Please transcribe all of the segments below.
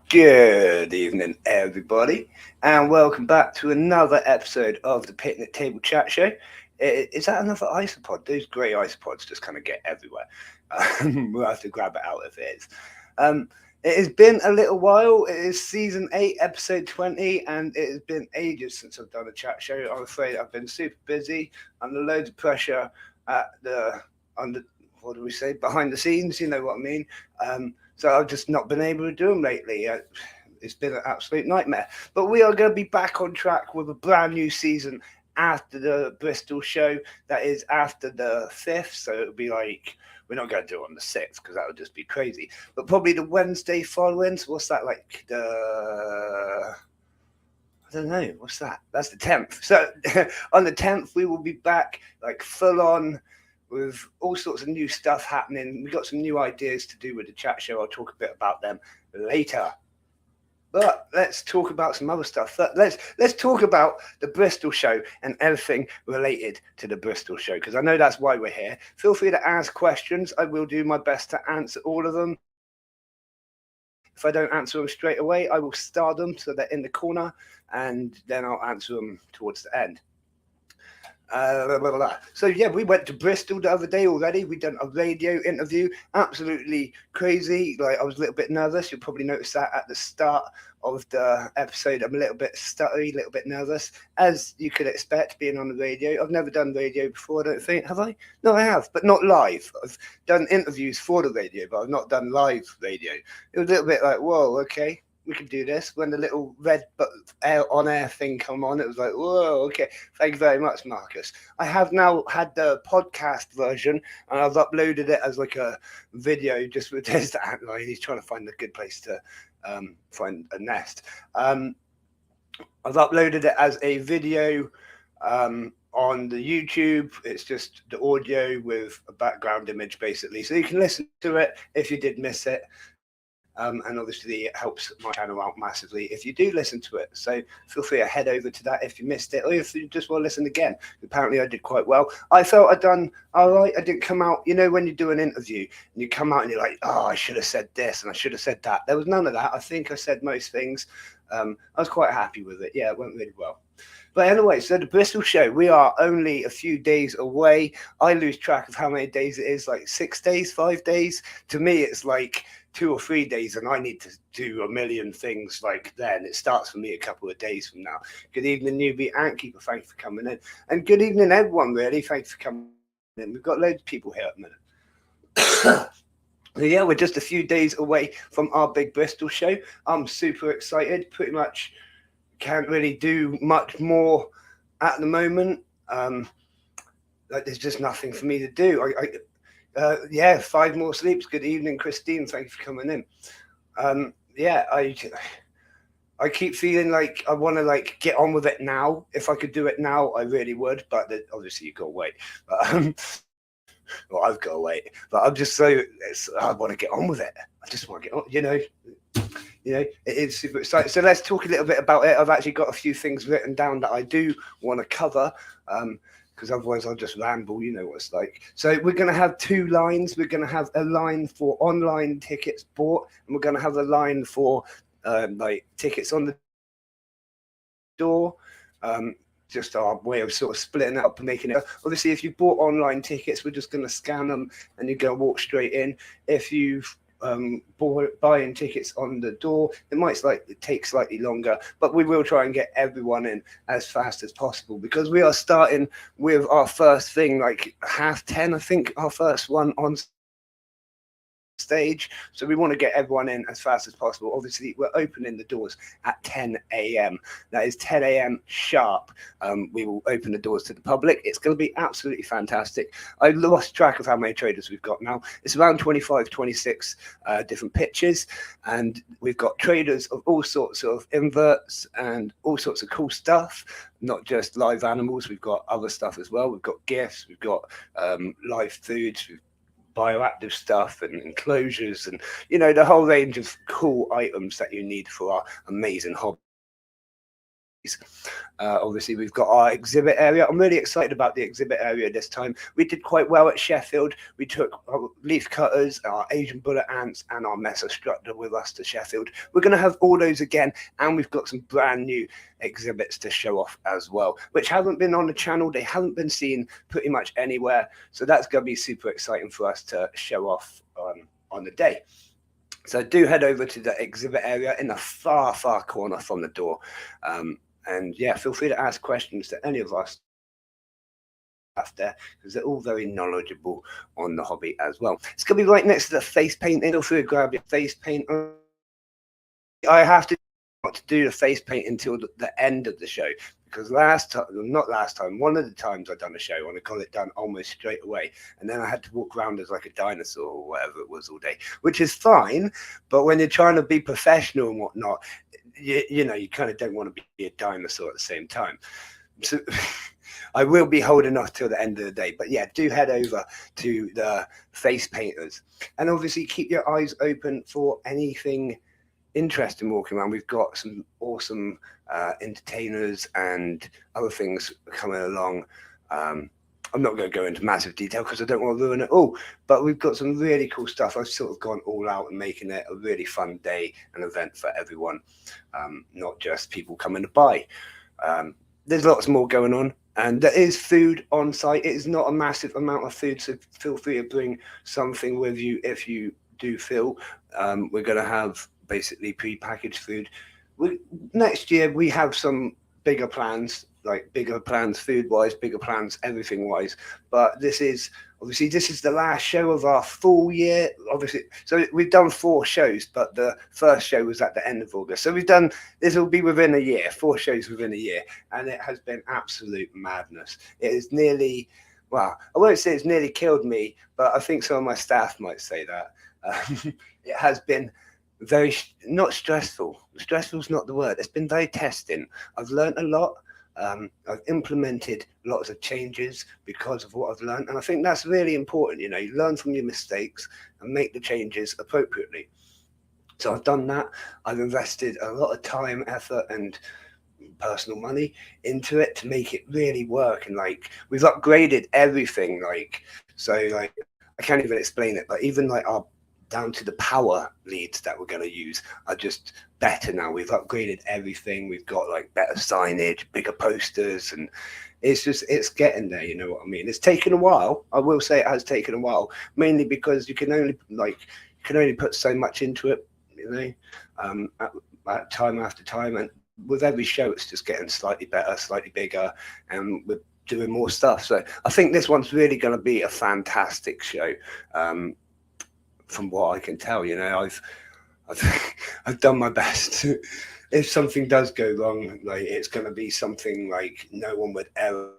Good evening, everybody, and welcome back to another episode of the Picnic Table Chat Show. Is that another isopod? Those grey isopods just kind of get everywhere. We'll have to grab it out if it is. It has been a little while. It is season 8, episode 20, and it has been ages since I've done a chat show. I'm afraid I've been super busy, under loads of pressure at under what do we say, behind the scenes, you know what I mean. So I've just not been able to do them lately. It's been an absolute nightmare. But we are going to be back on track with a brand new season after the Bristol show. That is after the 5th. So it'll be like, we're not going to do it on the 6th because that would just be crazy. But probably the Wednesday following. So what's that like? I don't know. What's that? That's the 10th. So on the 10th, we will be back like full on with all sorts of new stuff happening. We've got some new ideas to do with the chat show. I'll talk a bit about them later. But let's talk about some other stuff. Let's talk about the Bristol show and everything related to the Bristol show, because I know that's why we're here. Feel free to ask questions. I will do my best to answer all of them. If I don't answer them straight away, I will star them so they're in the corner, and then I'll answer them towards the end. Blah, blah, blah. So yeah, we went to Bristol the other day already. We done a radio interview, absolutely crazy. Like I was a little bit nervous. You'll probably notice that at the start of the episode. I'm a little bit stuttery, a little bit nervous, as you could expect being on the radio. I've never done radio before, I don't think. Have I? No, I have, but not live. I've done interviews for the radio, but I've not done live radio. It was a little bit like, whoa, okay, we can do this. When the little red on air thing come on, it was like, whoa, okay. Thank you very much, Marcus. I have now had the podcast version, and I've uploaded it as like a video just with this outline. He's trying to find a good place to find a nest. I've uploaded it as a video on the YouTube. It's just the audio with a background image, basically. So you can listen to it if you did miss it. And obviously it helps my channel out massively if you do listen to it. So feel free to head over to that if you missed it, or if you just want to listen again. Apparently I did quite well. I felt I'd done all right. I didn't come out, you know, when you do an interview and you come out and you're like, oh, I should have said this and I should have said that. There was none of that. I think I said most things. I was quite happy with it. Yeah, it went really well. But anyway, so the Bristol show, we are only a few days away. I lose track of how many days it is, like 6 days, 5 days. To me, it's like 2 or 3 days, and I need to do a million things like then. It starts for me a couple of days from now. Good evening, newbie Antkeeper. Thank you for coming in. And good evening, everyone, really. Thanks for coming in. We've got loads of people here at the minute. Yeah, we're just a few days away from our big Bristol show. I'm super excited. Pretty much can't really do much more at the moment. Like there's just nothing for me to do. Yeah, 5 more sleeps. Good evening, Christine. Thank you for coming in. Yeah, I keep feeling like I want to like get on with it now. If I could do it now, I really would. But obviously, you got to wait. Well, I've got to wait. But I'm just so I want to get on with it. I just want to get on. It is super exciting. So let's talk a little bit about it. I've actually got a few things written down that I do want to cover. Because otherwise I'll just ramble, you know what it's like. So we're going to have 2 lines. We're going to have a line for online tickets bought, and we're going to have a line for like tickets on the door. Just our way of sort of splitting it up and making it. Obviously, if you bought online tickets, we're just going to scan them and you're going to walk straight in. If you've buying tickets on the door, it might take slightly longer, but we will try and get everyone in as fast as possible, because we are starting with our first thing like 10:30, I think, our first one on stage. So we want to get everyone in as fast as possible. Obviously, we're opening the doors at 10 a.m. That is 10 a.m. sharp. We will open the doors to the public. It's going to be absolutely fantastic. I lost track of how many traders we've got now. It's around 25, 26 different pitches, and we've got traders of all sorts of inverts and all sorts of cool stuff. Not just live animals, we've got other stuff as well. We've got gifts, we've got live foods, bioactive stuff and enclosures, and the whole range of cool items that you need for our amazing hobby. Obviously, we've got our exhibit area. I'm really excited about the exhibit area this time. We did quite well at Sheffield. We took our leaf cutters, our Asian bullet ants, and our Mesostructor with us to Sheffield. We're going to have all those again, and we've got some brand new exhibits to show off as well, which haven't been on the channel. They haven't been seen pretty much anywhere. So that's going to be super exciting for us to show off on the day. So do head over to the exhibit area in the far, far corner from the door. And yeah, feel free to ask questions to any of us there, because they're all very knowledgeable on the hobby as well. It's going to be right next to the face painting. Feel free to grab your face paint. I have to do the face paint until the end of the show, because one of the times I've done a show and I got it done almost straight away, and then I had to walk around as like a dinosaur or whatever it was all day, which is fine, but when you're trying to be professional and whatnot, you know, you kind of don't want to be a dinosaur at the same time. So I will be holding off till the end of the day, but yeah, do head over to the face painters, and obviously keep your eyes open for anything interesting walking around. We've got some awesome entertainers and other things coming along. I'm not going to go into massive detail because I don't want to ruin it all, but we've got some really cool stuff. I've sort of gone all out and making it a really fun day, an event for everyone, not just people coming to buy. There's lots more going on, and there is food on site. It is not a massive amount of food, so feel free to bring something with you if you do feel. We're going to have basically pre-packaged food. Next year we have some bigger plans, like bigger plans food-wise, bigger plans everything-wise. But this is the last show of our full year. Obviously, so we've done 4 shows, but the first show was at the end of August. So this will be within a year, 4 shows within a year, and it has been absolute madness. It is nearly, well, I won't say it's nearly killed me, but I think some of my staff might say that. It has been very not stressful. Stressful is not the word. It's been very testing. I've learned a lot. I've implemented lots of changes because of what I've learned, and I think that's really important. You know, you learn from your mistakes and make the changes appropriately. So I've done that. I've invested a lot of time, effort, and personal money into it to make it really work. And like, we've upgraded everything. Like, so like, I can't even explain it, but even like our down to the power leads that we're going to use are just better now. We've upgraded everything. We've got like better signage, bigger posters, and it's getting there. You know what I mean? It's taken a while. I will say it has taken a while, mainly because you can only put so much into it, you know, at time after time. And with every show, it's just getting slightly better, slightly bigger, and we're doing more stuff. So I think this one's really going to be a fantastic show. From what I can tell, you know, I've done my best. If something does go wrong, like, it's going to be something like no one would ever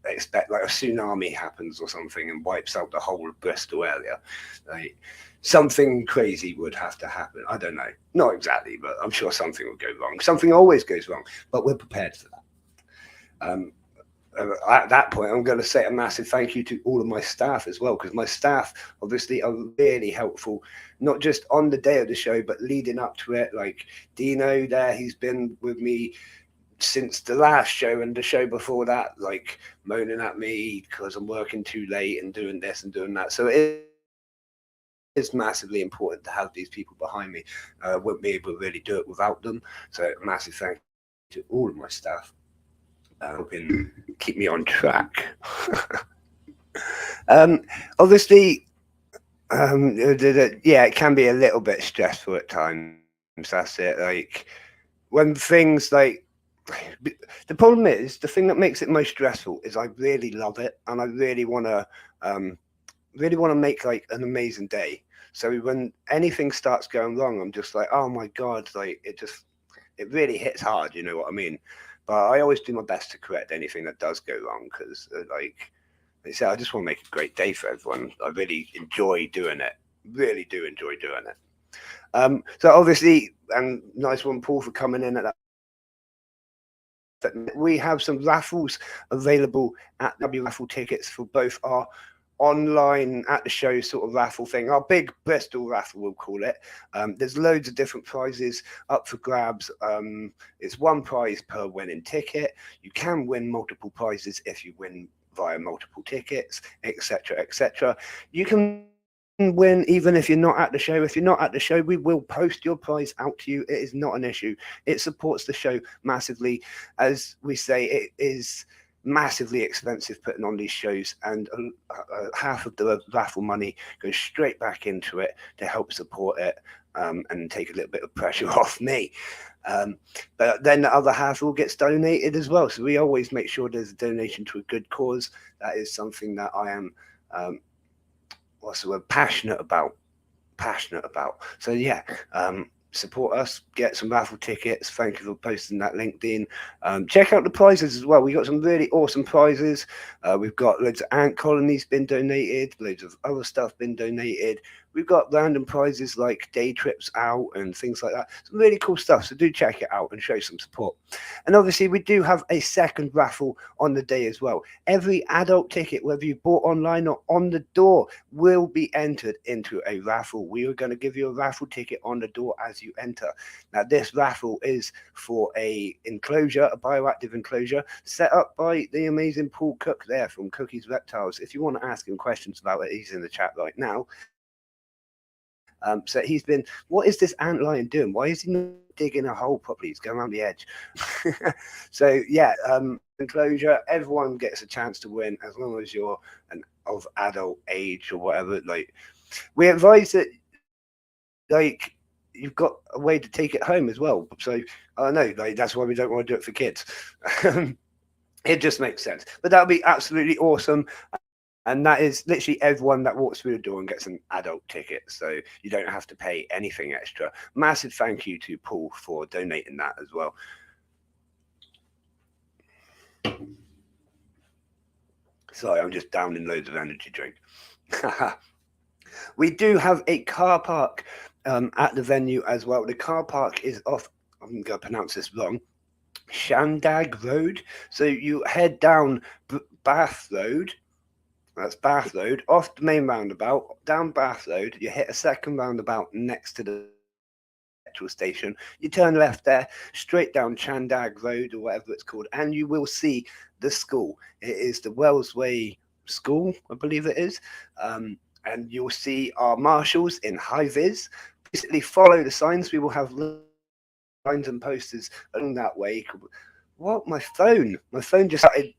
expect. Like a tsunami happens or something and wipes out the whole of Bristol area. Like, something crazy would have to happen. I don't know, not exactly, but I'm sure something will go wrong. Something always goes wrong, but we're prepared for that. At that point, I'm going to say a massive thank you to all of my staff as well, because my staff obviously are really helpful, not just on the day of the show, but leading up to it. Like Dino there, he's been with me since the last show and the show before that, like moaning at me because I'm working too late and doing this and doing that. So it is massively important to have these people behind me. Wouldn't be able to really do it without them. So a massive thank you to all of my staff. Helping keep me on track. Obviously, yeah, it can be a little bit stressful at times. That's it. Like when things like, the problem is, the thing that makes it most stressful is I really love it and I really want to make like an amazing day. So when anything starts going wrong, I'm just like, oh my god, like it really hits hard. You know what I mean? But I always do my best to correct anything that does go wrong, because like I said, I just want to make a great day for everyone. I really enjoy doing it. Really do enjoy doing it. So obviously, and nice one, Paul, for coming in at that. We have some raffles available at W Raffle tickets for both our online at the show sort of raffle thing, our big Bristol raffle, we'll call it. There's loads of different prizes up for grabs. It's one prize per winning ticket. You can win multiple prizes if you win via multiple tickets, etc., etc. You can win even if you're not at the show. If you're not at the show, we will post your prize out to you. It is not an issue. It supports the show massively. As we say, it is massively expensive putting on these shows, and half of the raffle money goes straight back into it to help support it, and take a little bit of pressure off me. But then the other half all gets donated as well. So we always make sure there's a donation to a good cause. That is something that I am, what's the word, passionate about. So yeah, support us, get some raffle tickets. Thank you for posting that LinkedIn. Check out the prizes as well. We got some really awesome prizes. We've got loads of ant colonies been donated, loads of other stuff been donated. We've got random prizes like day trips out and things like that. Some really cool stuff. So do check it out and show some support. And obviously we do have a second raffle on the day as well. Every adult ticket, whether you bought online or on the door, will be entered into a raffle. We are going to give you a raffle ticket on the door as you enter. Now this raffle is for a enclosure, a bioactive enclosure set up by the amazing Paul Cook there from Cookie's Reptiles. If you want to ask him questions about it, he's in the chat right now. So he's been, what is this antlion doing? Why is he not digging a hole properly? He's going around the edge. So yeah, enclosure, everyone gets a chance to win as long as you're of adult age or whatever. Like, we advise that, like, you've got a way to take it home as well. So I don't know, like, that's why we don't want to do it for kids. It just makes sense. But that would be absolutely awesome. And that is literally everyone that walks through the door and gets an adult ticket. So you don't have to pay anything extra. Massive thank you to Paul for donating that as well. Sorry, I'm just downing loads of energy drink. We do have a car park at the venue as well. The car park is off, I'm going to pronounce this wrong, Shandag Road. So you head down Bath Road. That's Bath Road, off the main roundabout, down Bath Road. You hit a second roundabout next to the petrol station. You turn left there, straight down Chandag Road or whatever it's called, and you will see the school. It is the Wellsway School, I believe it is. And you'll see our marshals in high vis. Basically, follow the signs. We will have signs and posters along that way. What? My phone just started.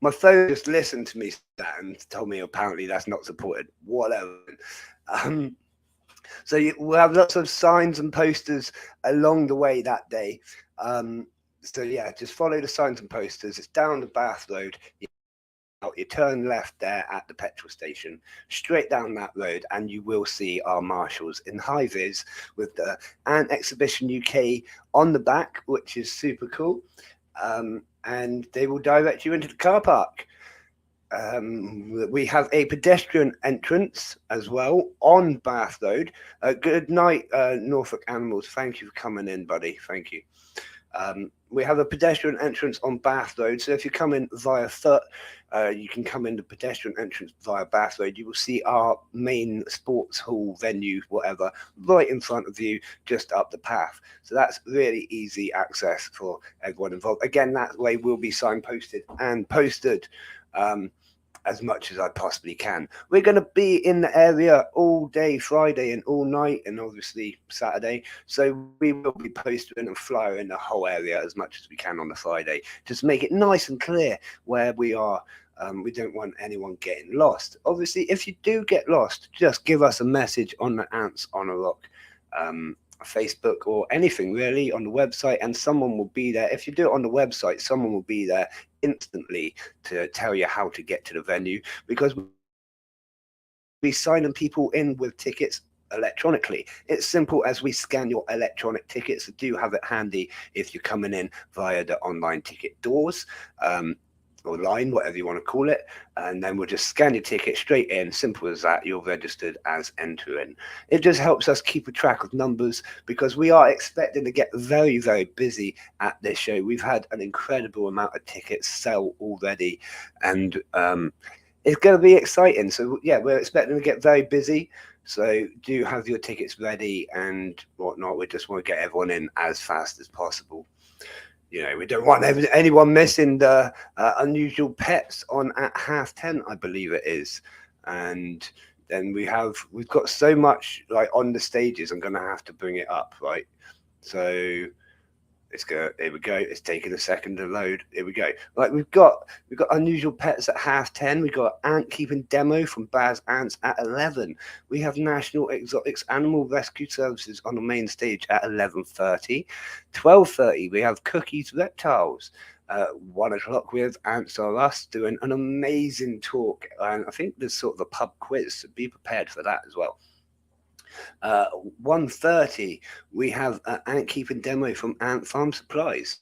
My phone just listened to me and told me apparently that's not supported. Whatever. So we'll have lots of signs and posters along the way that day. So yeah, just follow the signs and posters. It's down the Bath Road. You turn left there at the petrol station, straight down that road, and you will see our marshals in high vis with the Ant Exhibition UK on the back, which is super cool. And they will direct you into the car park. We have a pedestrian entrance as well on Bath Road. Good night, Norfolk Animals. Thank you for coming in, buddy. Thank you. We have a pedestrian entrance on Bath Road. So if you come in via foot, you can come in the pedestrian entrance via Bath Road. You will see our main sports hall venue, whatever, right in front of you, just up the path. So that's really easy access for everyone involved. Again, that way will be signposted and posted as much as I possibly can. We're going to be in the area all day Friday and all night, and obviously Saturday. So we will be posting and flying the whole area as much as we can on the Friday, just to make it nice and clear where we are. We don't want anyone getting lost. Obviously, if you do get lost, just give us a message on the Ants on a Rock Facebook or anything really on the website, and someone will be there. If you do it on the website, someone will be there instantly to tell you how to get to the venue, because we signing people in with tickets electronically. It's simple as we scan your electronic tickets. So do have it handy if you're coming in via the online ticket doors, or line, whatever you want to call it, and then we'll just scan your ticket straight in. Simple as that. You're registered as entering. It just helps us keep a track of numbers, because we are expecting to get very, very busy at this show. We've had an incredible amount of tickets sell already, and it's going to be exciting. So yeah, we're expecting to get very busy. So do have your tickets ready and whatnot. We just want to get everyone in as fast as possible. We don't want anyone missing the unusual pets on at 10:30, I believe it is. And then we've got so much like on the stages. I'm going to have to bring it up, right? So here we go. It's taking a second to load. Here we go. Like we've got unusual pets at 10:30. We've got ant keeping demo from Baz Ants at 11. We have National Exotics Animal Rescue Services on the main stage at 11:30. 12:30 we have Cookies Reptiles. 1 o'clock we have Ants Are Us doing an amazing talk, and I think there's sort of a pub quiz, so be prepared for that as well. 1:30 we have ant keeping demo from Ant Farm Supplies,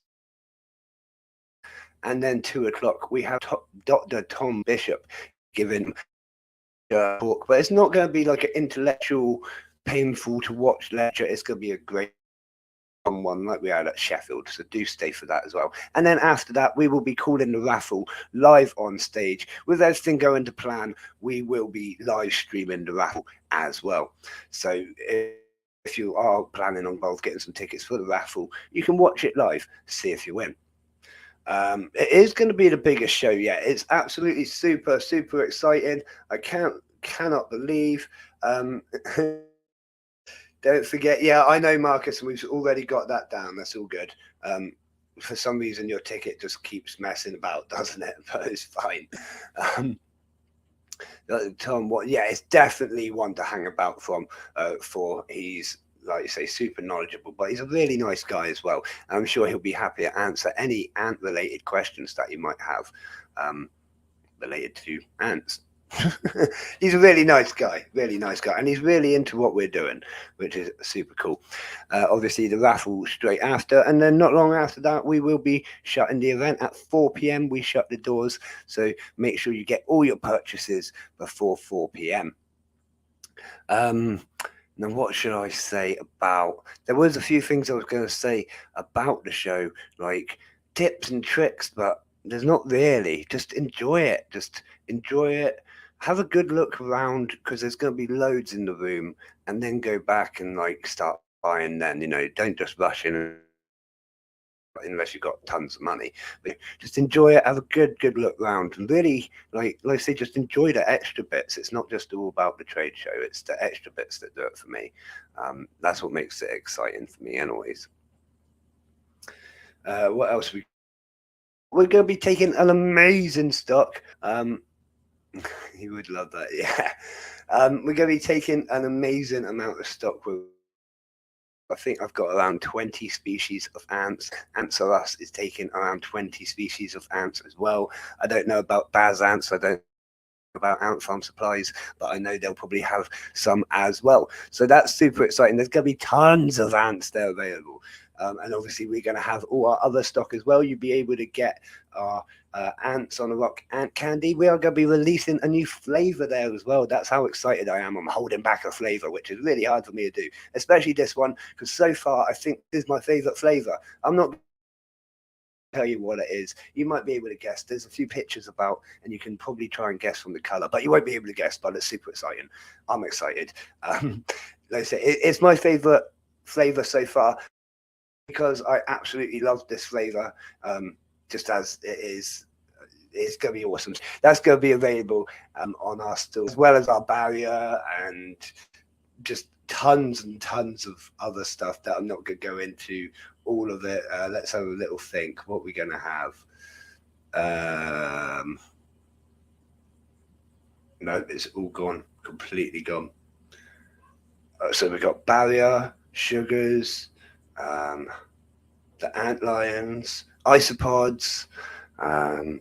and then 2 o'clock we have Dr. Tom Bishop giving a talk, but it's not going to be like an intellectual, painful to watch lecture. It's going to be a great one like we had at Sheffield, so do stay for that as well. And then after that we will be calling the raffle live on stage. With everything going to plan, we will be live streaming the raffle as well. So if you are planning on both getting some tickets for the raffle, you can watch it live, see if you win. It is going to be the biggest show yet. It's absolutely super exciting. I cannot believe. Don't forget, yeah, I know, Marcus, and we've already got that down. That's all good. For some reason, your ticket just keeps messing about, doesn't it? But it's fine. Tom, yeah, it's definitely one to hang about from. For he's, like you say, super knowledgeable, but he's a really nice guy as well. I'm sure he'll be happy to answer any ant-related questions that you might have related to ants. He's a really nice guy, and he's really into what we're doing, which is super cool. Obviously the raffle straight after, and then not long after that we will be shutting the event at 4 p.m. We shut the doors, so make sure you get all your purchases before 4 p.m. Now what should I say about, there was a few things I was going to say about the show, like tips and tricks, but there's not really. Just enjoy it. Have a good look around, because there's going to be loads in the room, and then go back and like start buying. Then don't just rush in unless you've got tons of money. But just enjoy it. Have a good look around, and really, like I say, just enjoy the extra bits. It's not just all about the trade show. It's the extra bits that do it for me. That's what makes it exciting for me, anyways. What else? We're going to be taking an amazing stock. You would love that, yeah. We're going to be taking an amazing amount of stock. I think I've got around 20 species of ants. Ants Are Us is taking around 20 species of ants as well. I don't know about Baz Ants. I don't know about Ant Farm Supplies, but I know they'll probably have some as well. So that's super exciting. There's going to be tons of ants there available. And obviously we're going to have all our other stock as well. You'll be able to get our Ants on a Rock ant candy. We are going to be releasing a new flavor there as well. That's how excited I am. I'm holding back a flavor, which is really hard for me to do, especially this one, because so far I think this is my favorite flavor. I'm not tell you what it is. You might be able to guess. There's a few pictures about, and you can probably try and guess from the color, but you won't be able to guess. But it's super exciting. I'm excited. Like I say, it's my favorite flavor so far, because I absolutely love this flavor. Just as it is, it's going to be awesome. That's going to be available on our store, as well as our barrier, and just tons and tons of other stuff that I'm not going to go into all of it. Let's have a little think what we're going to have. No, it's all gone, completely gone. So we've got barrier, sugars, the ant lions, isopods, I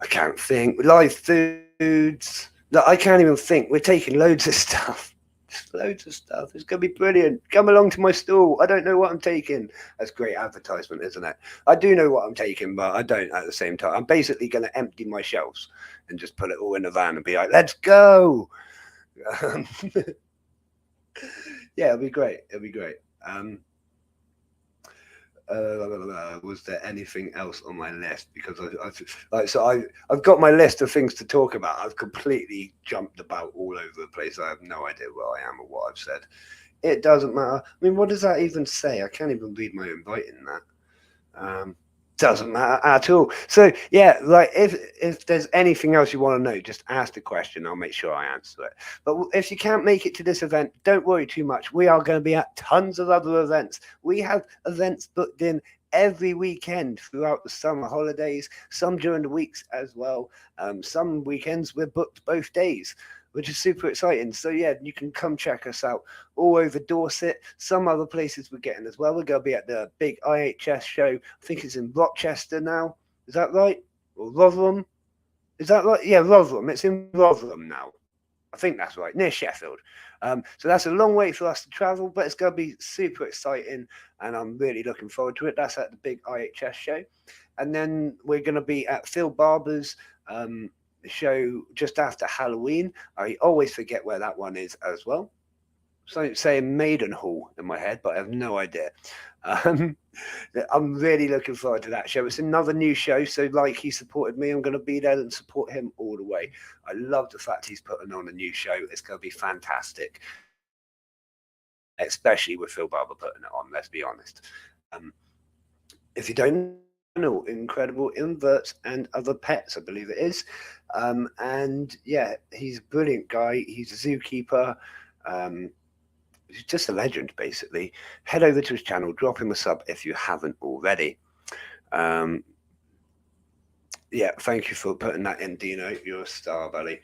can't think, live foods. Look, I can't even think. We're taking loads of stuff. Just loads of stuff. It's going to be brilliant. Come along to my stall. I don't know what I'm taking. That's great advertisement, isn't it? I do know what I'm taking, but I don't at the same time. I'm basically going to empty my shelves and just put it all in the van and be like, let's go. Yeah, it'll be great. It'll be great. Was there anything else on my list? Because I've got my list of things to talk about. I've completely jumped about all over the place. I have no idea where I am or what I've said. It doesn't matter. I mean, what does that even say? I can't even read my own writing that. Doesn't matter at all. So yeah, like if there's anything else you want to know, just ask the question. I'll make sure I answer it. But if you can't make it to this event, don't worry too much. We are going to be at tons of other events. We have events booked in every weekend throughout the summer holidays, some during the weeks as well. Some weekends we're booked both days, which is super exciting. So yeah, you can come check us out all over Dorset. Some other places we're getting as well. We're going to be at the big IHS show. I think it's in Rochester now. Is that right? Or Rotherham? Is that right? Yeah, Rotherham. It's in Rotherham now. I think that's right, near Sheffield. So that's a long way for us to travel, but it's going to be super exciting, and I'm really looking forward to it. That's at the big IHS show. And then we're going to be at Phil Barber's show just after Halloween. I always forget where that one is as well. So saying Maidenhall in my head, but I have no idea. I'm really looking forward to that show. It's another new show, so like he supported me, I'm going to be there and support him all the way. I love the fact he's putting on a new show. It's going to be fantastic, especially with Phil Barber putting it on, let's be honest. If you don't know, Incredible Inverts and Other Pets, I believe it is. And yeah, he's a brilliant guy. He's a zookeeper. He's just a legend, basically. Head over to his channel, drop him a sub if you haven't already. Yeah, thank you for putting that in, Dino. You're a star, buddy.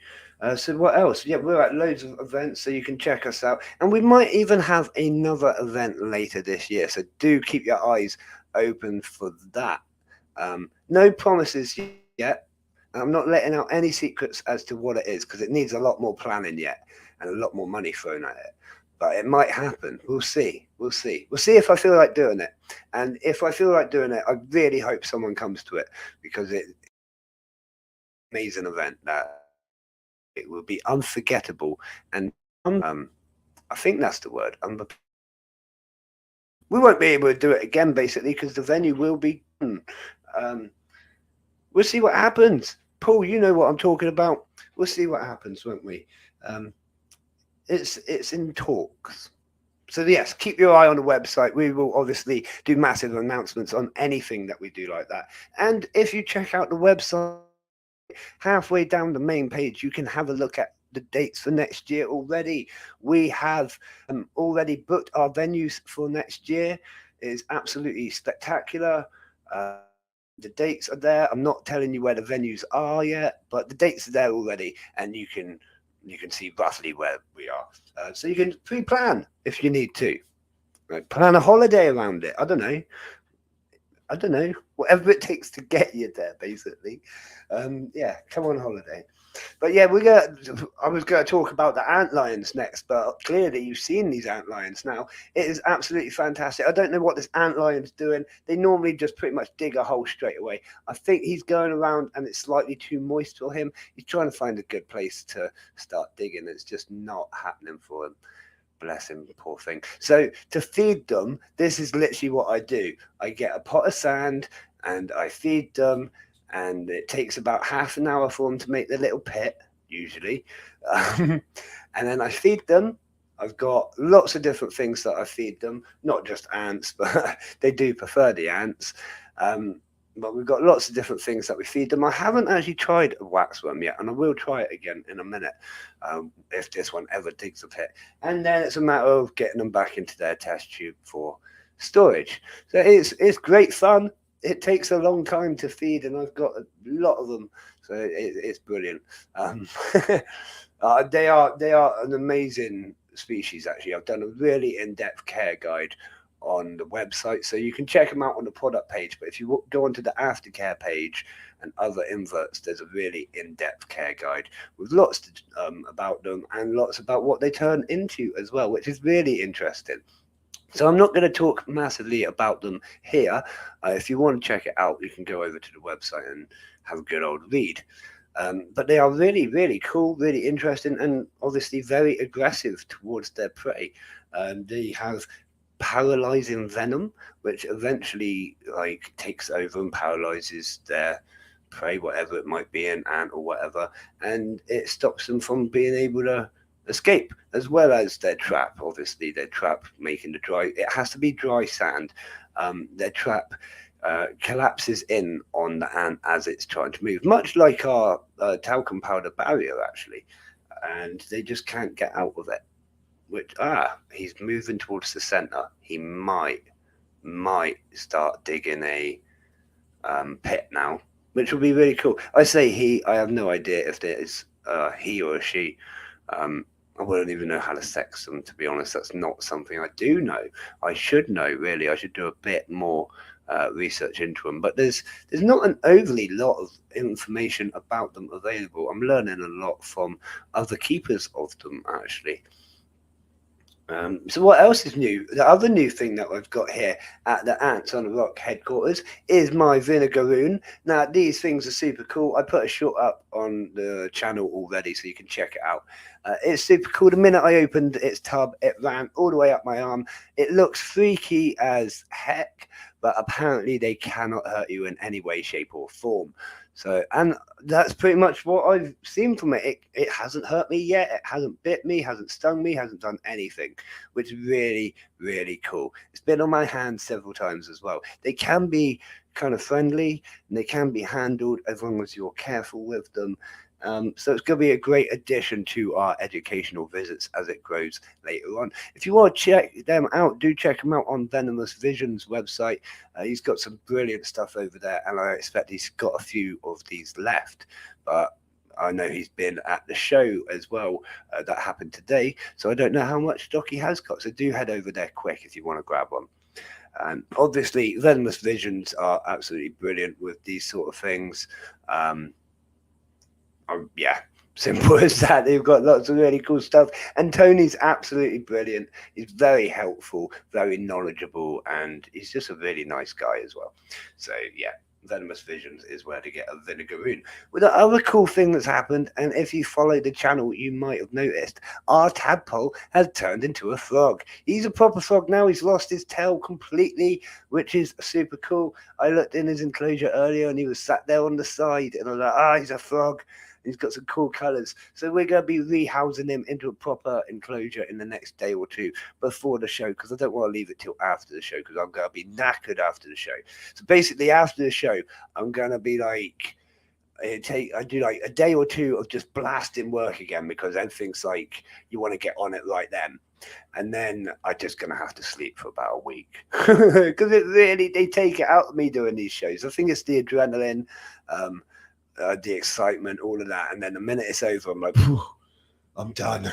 So what else? Yeah, we're at loads of events, so you can check us out. And we might even have another event later this year, so do keep your eyes open for that. No promises yet. I'm not letting out any secrets as to what it is, because it needs a lot more planning yet and a lot more money thrown at it. But it might happen. We'll see. We'll see. We'll see if I feel like doing it. And if I feel like doing it, I really hope someone comes to it, because it's an amazing event that it will be unforgettable. And I think that's the word. We won't be able to do it again, basically, because the venue will be. We'll see what happens. Paul, you know what I'm talking about. We'll see what happens, won't we? It's in talks. So yes, keep your eye on the website. We will obviously do massive announcements on anything that we do like that. And if you check out the website, halfway down the main page, you can have a look at the dates for next year already. We have already booked our venues for next year. It is absolutely spectacular. The dates are there. I'm not telling you where the venues are yet, but the dates are there already, and you can see roughly where we are. So you can pre-plan if you need to. Like, plan a holiday around it. I don't know. Whatever it takes to get you there, basically. Yeah, come on holiday. But yeah, I was going to talk about the antlions next, but clearly you've seen these antlions now. It is absolutely fantastic. I don't know what this antlion's doing. They normally just pretty much dig a hole straight away. I think he's going around and it's slightly too moist for him. He's trying to find a good place to start digging. It's just not happening for him. Bless him, poor thing. So to feed them, this is literally what I do. I get a pot of sand and I feed them, and it takes about half an hour for them to make the little pit, usually. And then I feed them. I've got lots of different things that I feed them, not just ants, but they do prefer the ants. But we've got lots of different things that we feed them. I haven't actually tried a waxworm yet, and I will try it again in a minute if this one ever digs a pit. And then it's a matter of getting them back into their test tube for storage. So it's great fun. It takes a long time to feed, and I've got a lot of them, so it's brilliant. They are an amazing species. Actually, I've done a really in-depth care guide on the website, so you can check them out on the product page. But if you go onto the aftercare page and other inverts, there's a really in-depth care guide with lots about them and lots about what they turn into as well, which is really interesting. So I'm not going to talk massively about them here. If you want to check it out, you can go over to the website and have a good old read. But they are really, really cool, really interesting, and obviously very aggressive towards their prey. They have paralyzing venom, which eventually like takes over and paralyzes their prey, whatever it might be, an ant or whatever, and it stops them from being able to escape, as well as their trap. Obviously, their trap making the dry. It has to be dry sand. Their trap collapses in on the ant as it's trying to move, much like our talcum powder barrier, actually, and they just can't get out of it. Which he's moving towards the center. He might start digging a pit now, which will be really cool. I say he. I have no idea if it is he or a she. I wouldn't even know how to sex them, to be honest. That's not something I do know. I should know, really. I should do a bit more research into them. But there's not an overly lot of information about them available. I'm learning a lot from other keepers of them, actually. So what else is new? The other new thing that I've got here at the Ants on the Rock headquarters is my vinegaroon. Now, these things are super cool. I put a shot up on the channel already, so you can check it out. It's super cool. The minute I opened its tub, it ran all the way up my arm. It looks freaky as heck, but apparently they cannot hurt you in any way, shape, or form. So, and that's pretty much what I've seen from it. It hasn't hurt me yet. It hasn't bit me, hasn't stung me, hasn't done anything, which is really, really cool. It's been on my hands several times as well. They can be kind of friendly and they can be handled as long as you're careful with them. So it's going to be a great addition to our educational visits as it grows later on. If you want to check them out, do check them out on Venomous Vision's website. He's got some brilliant stuff over there, and I expect he's got a few of these left. But I know he's been at the show as well that happened today, so I don't know how much stock he has got. So do head over there quick if you want to grab one. And obviously, Venomous Visions are absolutely brilliant with these sort of things. Yeah, simple as that. They've got lots of really cool stuff, and Tony's absolutely brilliant. He's very helpful, very knowledgeable, and he's just a really nice guy as well. So yeah, Venomous Visions is where to get a vinegaroon. Well, the other cool thing that's happened, and if you follow the channel, you might have noticed, our tadpole has turned into a frog. He's a proper frog now. He's lost his tail completely, which is super cool. I looked in his enclosure earlier, and he was sat there on the side, and I was like, he's a frog. He's got some cool colours. So we're going to be rehousing him into a proper enclosure in the next day or two before the show, because I don't want to leave it till after the show, because I'm going to be knackered after the show. So basically after the show, I'm going to be like, I do like a day or two of just blasting work again, because everything's like you want to get on it right then. And then I'm just going to have to sleep for about a week, because they take it out of me doing these shows. I think it's the adrenaline, the excitement, all of that, and then the minute it's over, I'm like, I'm done.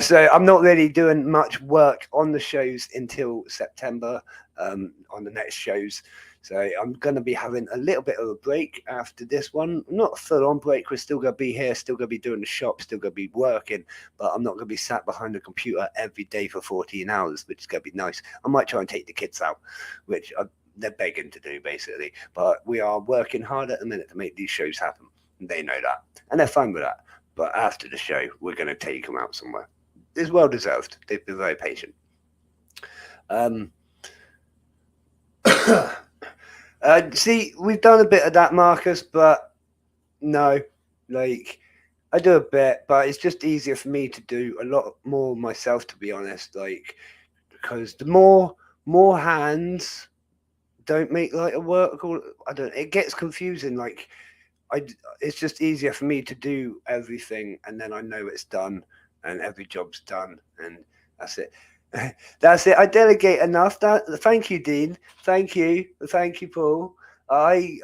So I'm not really doing much work on the shows until September, on the next shows. So I'm going to be having a little bit of a break after this one. Not a full-on break. We're still going to be here, still going to be doing the shop, still going to be working, but I'm not going to be sat behind the computer every day for 14 hours, which is going to be nice. I might try and take the kids out, which they're begging to do, basically. But we are working hard at the minute to make these shows happen. And they know that. And they're fine with that. But after the show, we're going to take them out somewhere. It's well deserved. They've been very patient. See, we've done a bit of that, Marcus, but no. Like, I do a bit, but it's just easier for me to do a lot more myself, to be honest. Like, because the more hands don't make like a work, or I don't. It gets confusing. Like, it's just easier for me to do everything, and then I know it's done, and every job's done, and that's it. That's it. I delegate enough. Thank you, Dean. Thank you, Paul. I'm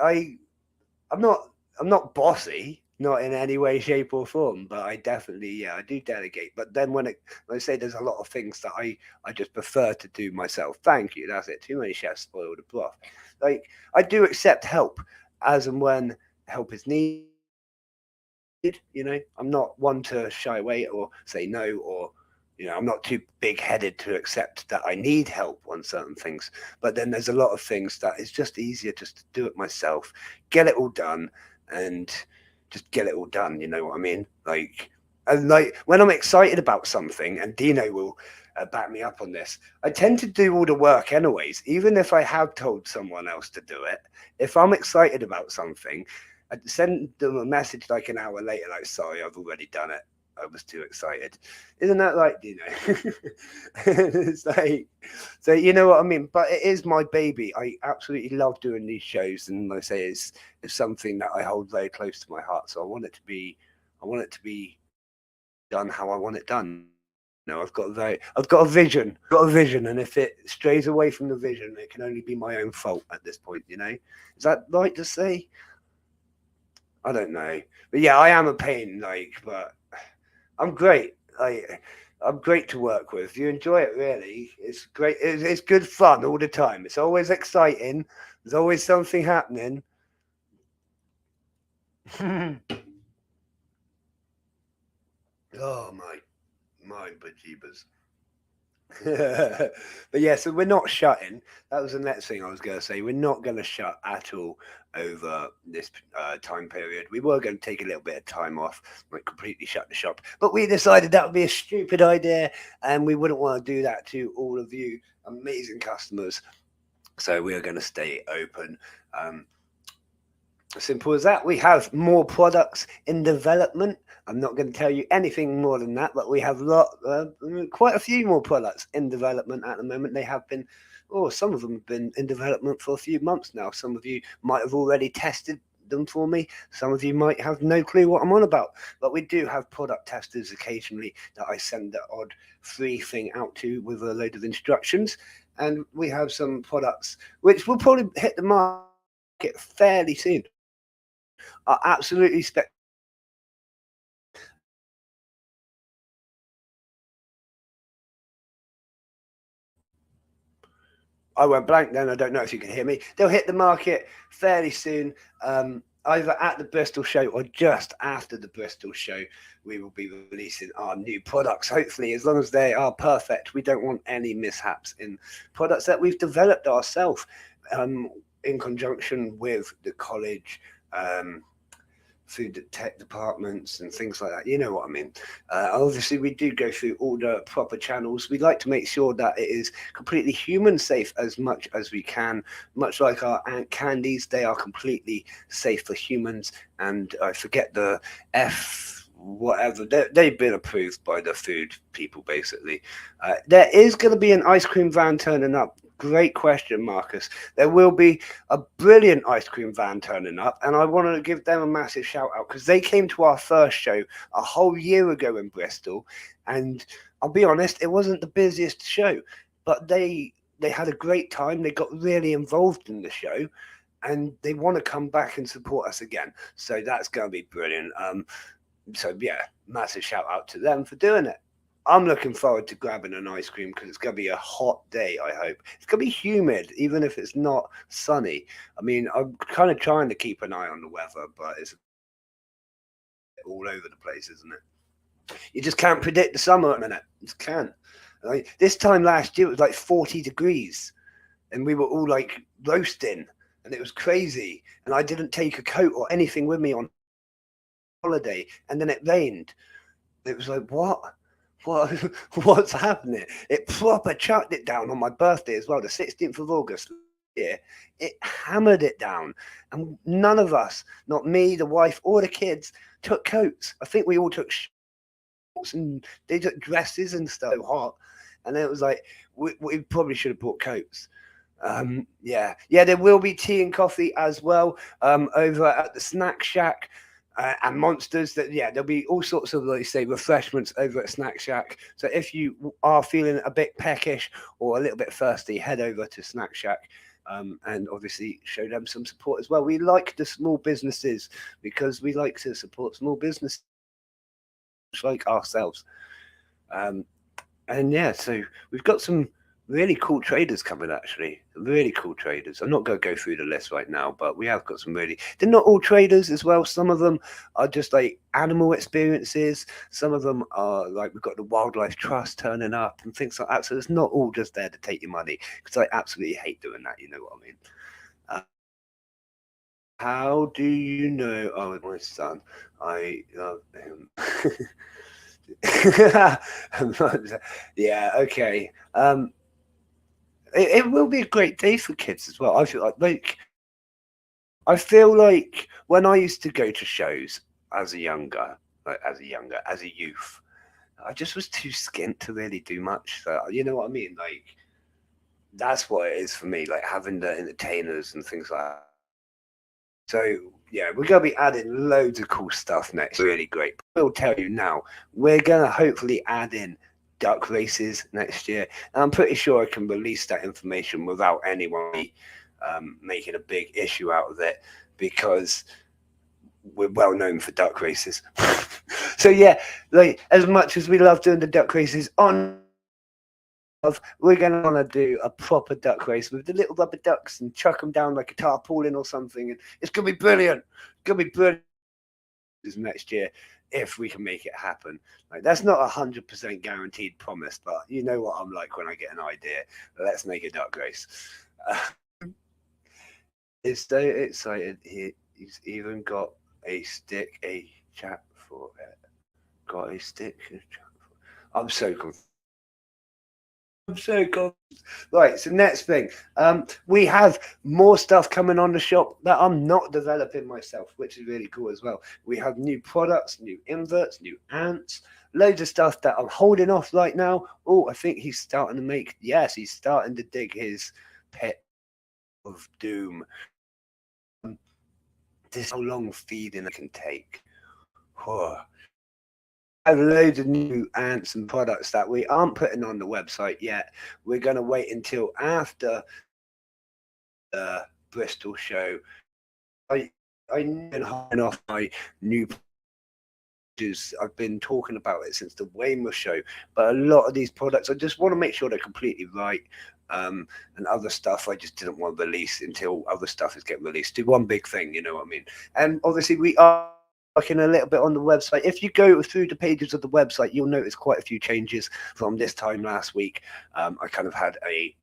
not bossy, not in any way, shape, or form, but I definitely, I do delegate. But then when I say there's a lot of things that I just prefer to do myself. Thank you. That's it. Too many chefs spoil the broth. Like, I do accept help as and when help is needed. You know, I'm not one to shy away or say no, or I'm not too big-headed to accept that I need help on certain things. But then there's a lot of things that it's just easier just to do it myself, get it all done, and just get it all done. You know what I mean? Like when I'm excited about something, and Dino will back me up on this. I tend to do all the work anyways, even if I have told someone else to do it. If I'm excited about something, I send them a message like an hour later, like, sorry, I've already done it. I was too excited. Isn't that like, it's like, so you know what I mean? But it is my baby. I absolutely love doing these shows. And like I say, it's something that I hold very close to my heart. So I want it to be done how I want it done. I've got a vision, and if it strays away from the vision, it can only be my own fault at this point. Is that right to say? I don't know, but yeah, I am a pain. But I'm great. I'm great to work with. You enjoy it, really. It's great. It's good fun all the time. It's always exciting. There's always something happening. Oh my bejeebers. But yeah, so we're not shutting. That was the next thing I was going to say. We're not going to shut at all over this time period. We were going to take a little bit of time off, like completely shut the shop, but we decided that would be a stupid idea, and we wouldn't want to do that to all of you amazing customers. So we are going to stay open. Um, Simple as that. We have more products in development. I'm not going to tell you anything more than that, but we have quite a few more products in development at the moment. They have been, some of them have been in development for a few months now. Some of you might have already tested them for me. Some of you might have no clue what I'm on about. But we do have product testers occasionally that I send the odd free thing out to with a load of instructions. And we have some products which will probably hit the market fairly soon. Are absolutely I went blank then. I don't know if you can hear me. They'll hit the market fairly soon, either at the Bristol show or just after the Bristol show. We will be releasing our new products, hopefully, as long as they are perfect. We don't want any mishaps in products that we've developed ourselves in conjunction with the college. Food tech departments and things like that. You know what I mean? Obviously, we do go through all the proper channels. We like to make sure that it is completely human safe as much as we can. Much like our ant candies, they are completely safe for humans. And I forget the F whatever they've been approved by the food people basically. There is going to be an ice cream van turning up. Great question, Marcus. There will be a brilliant ice cream van turning up, and I want to give them a massive shout out because they came to our first show a whole year ago in Bristol, and I'll be honest, it wasn't the busiest show, but they had a great time. They got really involved in the show, and they want to come back and support us again. So that's going to be brilliant. So yeah, massive shout out to them for doing it. I'm looking forward to grabbing an ice cream because it's going to be a hot day, I hope. It's going to be humid, even if it's not sunny. I mean, I'm kind of trying to keep an eye on the weather, but it's all over the place, isn't it? You just can't predict the summer at the minute. You just can't. Like, this time last year, it was like 40 degrees, and we were all like roasting, and it was crazy. And I didn't take a coat or anything with me on holiday, and then it rained. It was like, what what's happening? It proper chucked it down on my birthday as well, the 16th of August. Yeah, it hammered it down, and none of us, not me, the wife, or the kids, took coats. I think we all took shorts and they took dresses and stuff. So hot, and it was like we probably should have bought coats. Yeah, there will be tea and coffee as well over at the Snack Shack. And monsters that there'll be all sorts of, like say, refreshments over at Snack Shack. So if you are feeling a bit peckish or a little bit thirsty, head over to Snack Shack and obviously show them some support as well. We like the small businesses because we like to support small businesses like ourselves. um, and yeah, so we've got some really cool traders coming, actually. Really cool traders. I'm not going to go through the list right now, but we have got some really. They're not all traders as well. Some of them are just like animal experiences. Some of them are like we've got the Wildlife Trust turning up and things like that. So it's not all just there to take your money because I absolutely hate doing that. You know what I mean? Uh, how do you know? Oh, my son. I love him. Yeah, okay. It will be a great day for kids as well. I feel like when I used to go to shows as a as a youth, I just was too skint to really do much. So you know what I mean? Like that's what it is for me. Like having the entertainers and things like that. So yeah, we're gonna be adding loads of cool stuff next. Really great. We'll tell you now. We're gonna hopefully add in duck races next year. And I'm pretty sure I can release that information without anyone making a big issue out of it because we're well known for duck races. So yeah, like as much as we love doing the duck races on we're going to want to do a proper duck race with the little rubber ducks and chuck them down like a tarpaulin or something. And it's going to be brilliant. It's going to be brilliant next year if we can make it happen. Like that's not 100% guaranteed promise, but you know what I'm like when I get an idea. Let's make a duck race. It's so excited. He's even got a stick, a chat for it. Got a stick. I'm so confused. I'm so confused. Right, so next thing, we have more stuff coming on the shop that I'm not developing myself, which is really cool as well. We have new products, new inverts, new ants, loads of stuff that I'm holding off right now. Oh, I think he's starting to make, yes, he's starting to dig his pit of doom. This is how long feeding I can take. Whoa. I have loads of new ants and products that we aren't putting on the website yet. We're going to wait until after the Bristol show. I've been holding off my new pages. I've been talking about it since the Weymouth show, but a lot of these products, I just want to make sure they're completely right. And other stuff I just didn't want to release until other stuff is getting released. Do one big thing, you know what I mean? And obviously we are working a little bit on the website. If you go through the pages of the website, you'll notice quite a few changes from this time last week. I kind of had a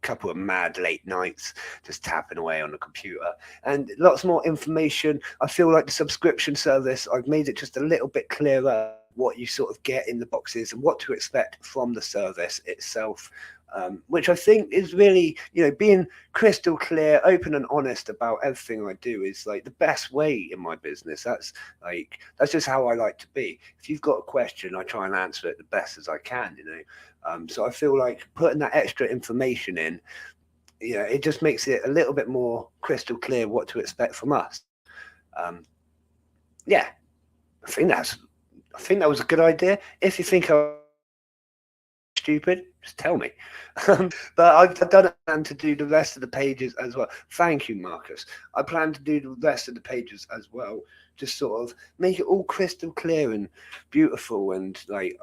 couple of mad late nights just tapping away on the computer and lots more information. I feel like the subscription service, I've made it just a little bit clearer what you sort of get in the boxes and what to expect from the service itself, which I think is really, you know, being crystal clear, open and honest about everything I do is like the best way in my business. That's just how I like to be. If you've got a question, I try and answer it the best as I can, you know. So I feel like putting that extra information in, you know, it just makes it a little bit more crystal clear what to expect from us. Yeah, I think that was a good idea. If you think I'm stupid, just tell me. But I've done a plan to do the rest of the pages as well. Thank you, Marcus. I plan to do the rest of the pages as well. Just sort of make it all crystal clear and beautiful and like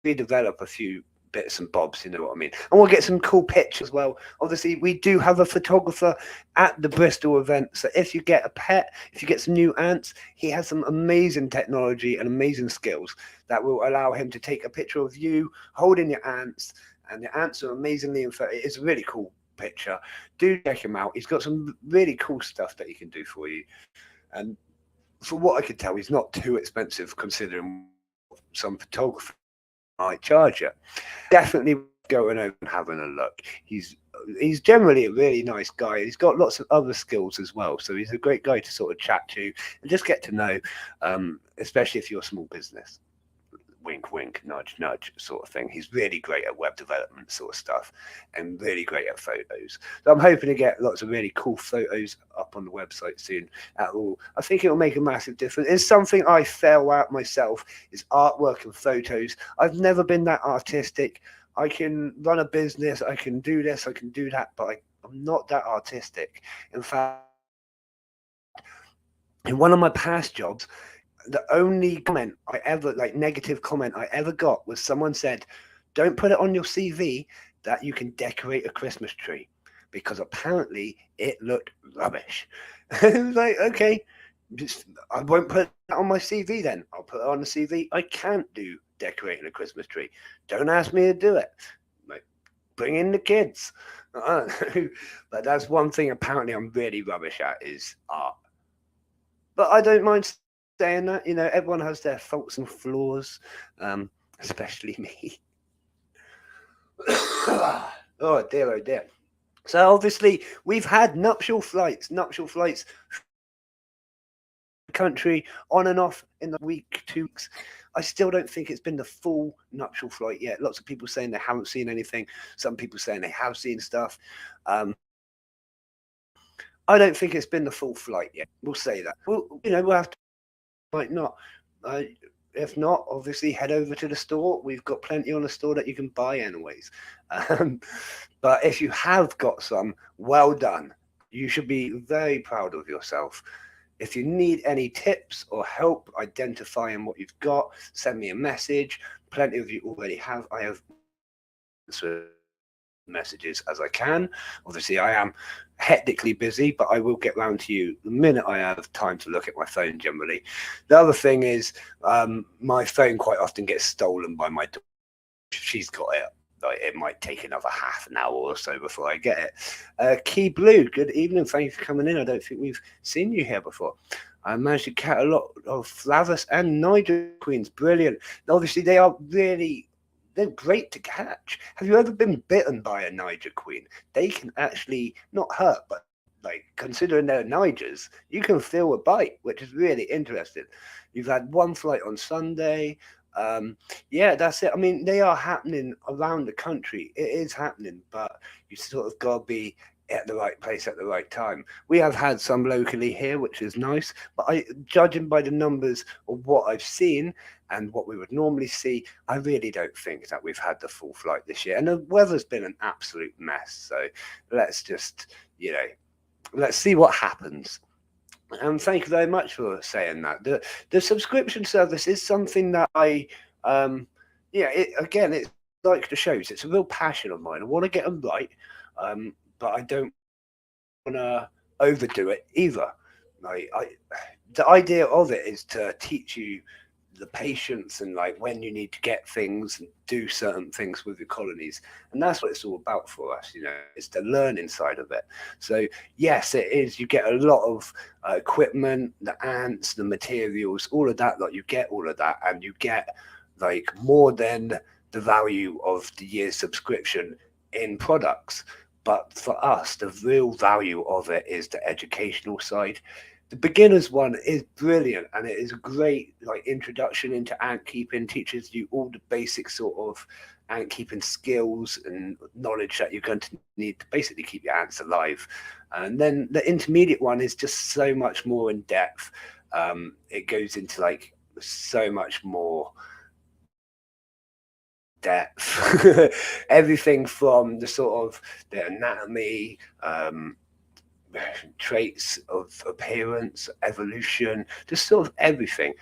redevelop a few bits and bobs, you know what I mean? And we'll get some cool pictures as well. Obviously, we do have a photographer at the Bristol event. So if you get a pet, if you get some new ants, he has some amazing technology and amazing skills that will allow him to take a picture of you holding your ants. And the ants are amazingly it's a really cool picture. Do check him out. He's got some really cool stuff that he can do for you. And for what I could tell, he's not too expensive considering some photography might charge you. Definitely going over and having a look. He's generally a really nice guy. He's got lots of other skills as well, so he's a great guy to sort of chat to and just get to know, especially if you're a small business. Wink, wink, nudge, nudge sort of thing. He's really great at web development sort of stuff and really great at photos. So I'm hoping to get lots of really cool photos up on the website soon. I think it will make a massive difference. It's something I fail at myself is artwork and photos. I've never been that artistic. I can run a business, I can do this, I can do that, but I'm not that artistic. In fact, in one of my past jobs, the only comment I ever, like negative comment I ever got was someone said, don't put it on your CV that you can decorate a Christmas tree because apparently it looked rubbish. I was like, okay, I won't put that on my CV then. I'll put it on the CV. I can't do decorating a Christmas tree. Don't ask me to do it. Like, bring in the kids. But that's one thing apparently I'm really rubbish at is art. But I don't mind saying that, everyone has their faults and flaws, especially me. Oh dear, oh dear. So obviously we've had nuptial flights country on and off in the week, 2 weeks. I still don't think it's been the full nuptial flight yet. Lots of people saying they haven't seen anything. Some people saying they have seen stuff. I don't think it's been the full flight yet. We'll say that. We'll have to, might not. Uh, if not, obviously head over to the store. We've got plenty on the store that you can buy anyways. Um, but if you have got some, well done. You should be very proud of yourself. If you need any tips or help identifying what you've got, send me a message. Plenty of you already have. I have messages as I can. Obviously, I am hectically busy, but I will get round to you the minute I have time to look at my phone generally. The other thing is my phone quite often gets stolen by my daughter. She's got it. Like, it might take another half an hour or so before I get it. Key Blue, good evening. Thank you for coming in. I don't think we've seen you here before. I managed to catch a lot of Flavus and Niger Queens. Brilliant. Obviously, they're great to catch. Have you ever been bitten by a Niger Queen? They can actually not hurt, but like considering they're Nigers, you can feel a bite, which is really interesting. You've had one flight on Sunday. Yeah, that's it. I mean, they are happening around the country. It is happening, but you sort of got to be at the right place at the right time. We have had some locally here, which is nice, but judging by the numbers of what I've seen and what we would normally see, I really don't think that we've had the full flight this year. And the weather's been an absolute mess. So let's just, let's see what happens. And thank you very much for saying that. The subscription service is something that it's like the shows. It's a real passion of mine. I want to get them right, but I don't want to overdo it either. The idea of it is to teach you the patience and like when you need to get things and do certain things with your colonies, and that's what it's all about for us. It's the learning side of it. So yes, it is. You get a lot of equipment, the ants, the materials, all of that. Like you get all of that, and you get like more than the value of the year's subscription in products. But for us, the real value of it is the educational side. The beginners one is brilliant, and it is a great like introduction into ant keeping. Teaches you all the basic sort of ant keeping skills and knowledge that you're going to need to basically keep your ants alive. And then the intermediate one is just so much more in depth. It goes into like so much more depth. Everything from the sort of the anatomy, traits of appearance, evolution, just sort of everything.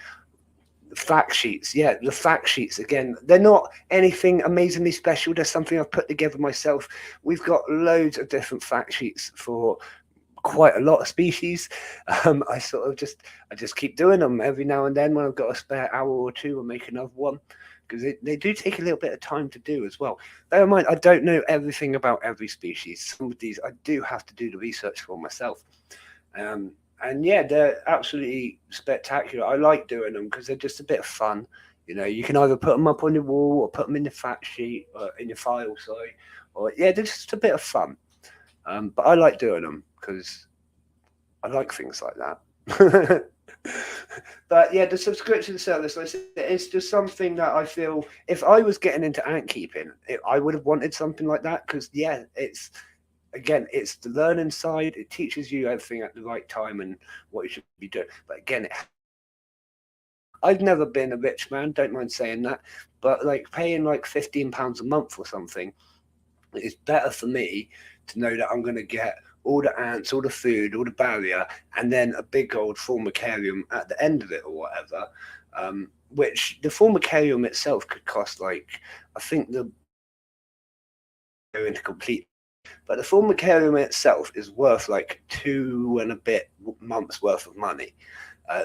The fact sheets, the fact sheets again, they're not anything amazingly special. There's something I've put together myself. We've got loads of different fact sheets for quite a lot of species. I just keep doing them every now and then when I've got a spare hour or two. I'll make another one, because they do take a little bit of time to do as well. Bear in mind, I don't know everything about every species. Some of these I do have to do the research for myself. And yeah, they're absolutely spectacular. I like doing them because they're just a bit of fun. You can either put them up on your wall or put them in the fact sheet or in your file, sorry. Or they're just a bit of fun. But I like doing them because I like things like that. But yeah, the subscription service, it's just something that I feel if I was getting into ant keeping, I would have wanted something like that, because it's the learning side. It teaches you everything at the right time and what you should be doing. But again, I've never been a rich man, don't mind saying that, but like paying like £15 a month or something is better for me to know that I'm going to get all the ants, all the food, all the barrier, and then a big old formicarium at the end of it or whatever, which the formicarium itself could cost like, I think the into complete, but the formicarium itself is worth like 2 and a bit months worth of money.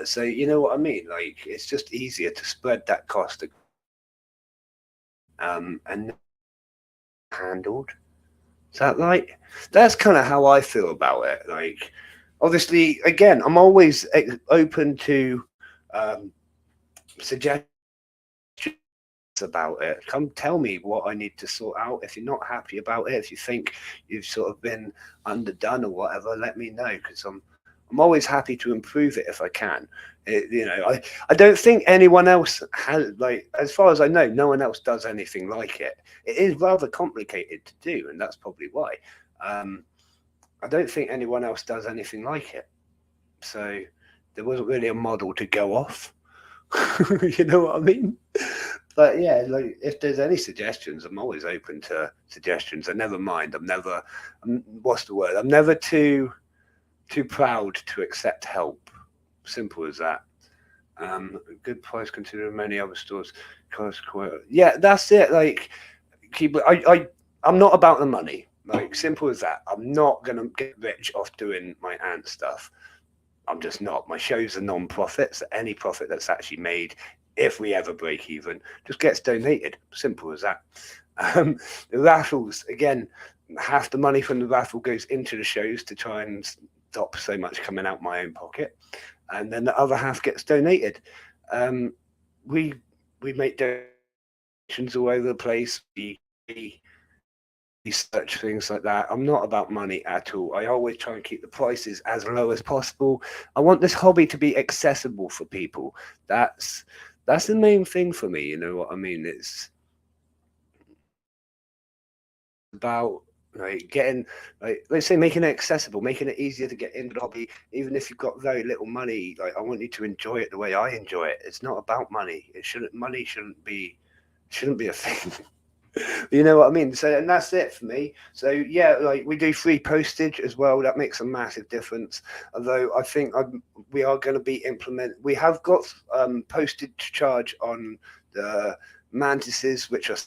So you know what I mean? Like, it's just easier to spread that cost and handled. Is that right? That's kind of how I feel about it. Like, obviously, again, I'm always open to suggestions about it. Come tell me what I need to sort out. If you're not happy about it, if you think you've sort of been underdone or whatever, let me know, because I'm always happy to improve it if I can. I don't think anyone else has, like, as far as I know, no one else does anything like it. It is rather complicated to do, and that's probably why. I don't think anyone else does anything like it. So there wasn't really a model to go off. You know what I mean? But yeah, like, if there's any suggestions, I'm always open to suggestions. I never mind. What's the word? I'm never too proud to accept help. Simple as that. Good price considering many other stores cost quite. Yeah, that's it. Like, I'm not about the money. Like, simple as that. I'm not gonna get rich off doing my aunt stuff. I'm just not. My shows are non-profits. Any profit that's actually made, if we ever break even, just gets donated. Simple as that. The raffles, again, half the money from the raffle goes into the shows to try and stop so much coming out my own pocket, and then the other half gets donated. Um, we we make donations all over the place. We research things like that. I'm not about money at all. I always try and keep the prices as low as possible. I want this hobby to be accessible for people. That's the main thing for me. You know what I mean? It's about, like, getting, like, let's say, making it accessible, making it easier to get into the hobby, even if you've got very little money. Like, I want you to enjoy it the way I enjoy it. It's not about money. Money shouldn't be a thing. You know what I mean? So, and that's it for me. So yeah, like, we do free postage as well. That makes a massive difference. Although I think we are going to be we have got postage charge on the mantises, which are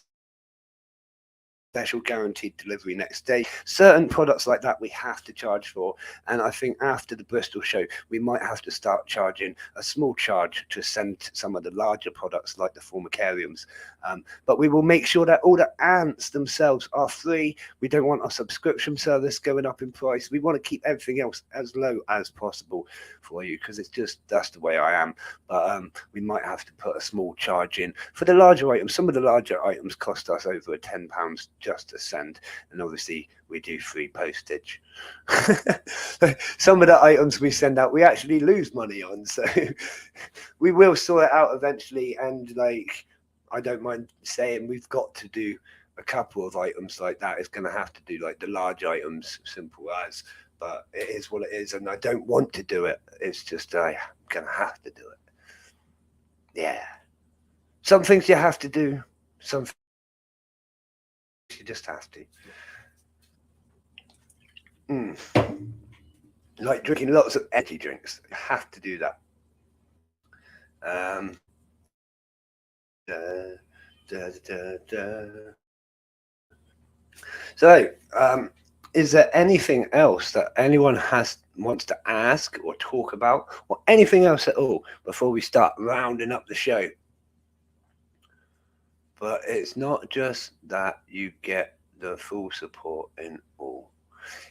special guaranteed delivery next day. Certain products like that we have to charge for, and I think after the Bristol show we might have to start charging a small charge to send some of the larger products like the formicariums. But we will make sure that all the ants themselves are free. We don't want our subscription service going up in price. We want to keep everything else as low as possible for you, because that's the way I am. But we might have to put a small charge in for the larger items. Some of the larger items cost us over £10 just to send, and obviously we do free postage. Some of the items we send out we actually lose money on, so we will sort it out eventually. And, like, I don't mind saying we've got to do a couple of items like that. It's going to have to do, like, the large items, simple as. But it is what it is, and I don't want to do it. It's just I'm going to have to do it. Yeah. Some things you have to do. Some things you just have to. Like drinking lots of energy drinks. You have to do that. Da, da, da, da. So, is there anything else that anyone wants to ask or talk about, or anything else at all before we start rounding up the show? But it's not just that you get the full support in all.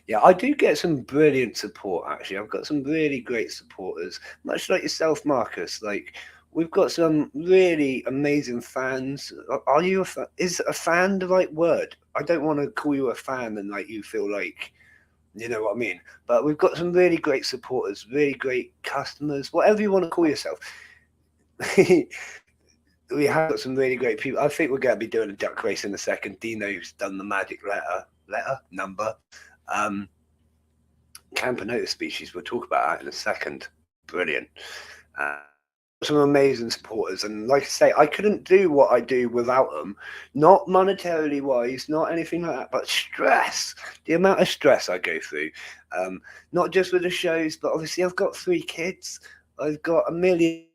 Yeah, I do get some brilliant support, actually. I've got some really great supporters, much like yourself, Marcus. Like, we've got some really amazing fans. Are you is a fan the right word? I don't want to call you a fan and, like, you feel like, you know what I mean? But we've got some really great supporters, really great customers, whatever you want to call yourself. We have got some really great people. I think we're going to be doing a duck race in a second. Dino's done the magic number. Campanota species, we'll talk about that in a second. Brilliant. Some amazing supporters, and like I say, I couldn't do what I do without them. Not monetarily wise, not anything like that, but stress. The amount of stress I go through, not just with the shows, but obviously I've got 3 kids. I've got a million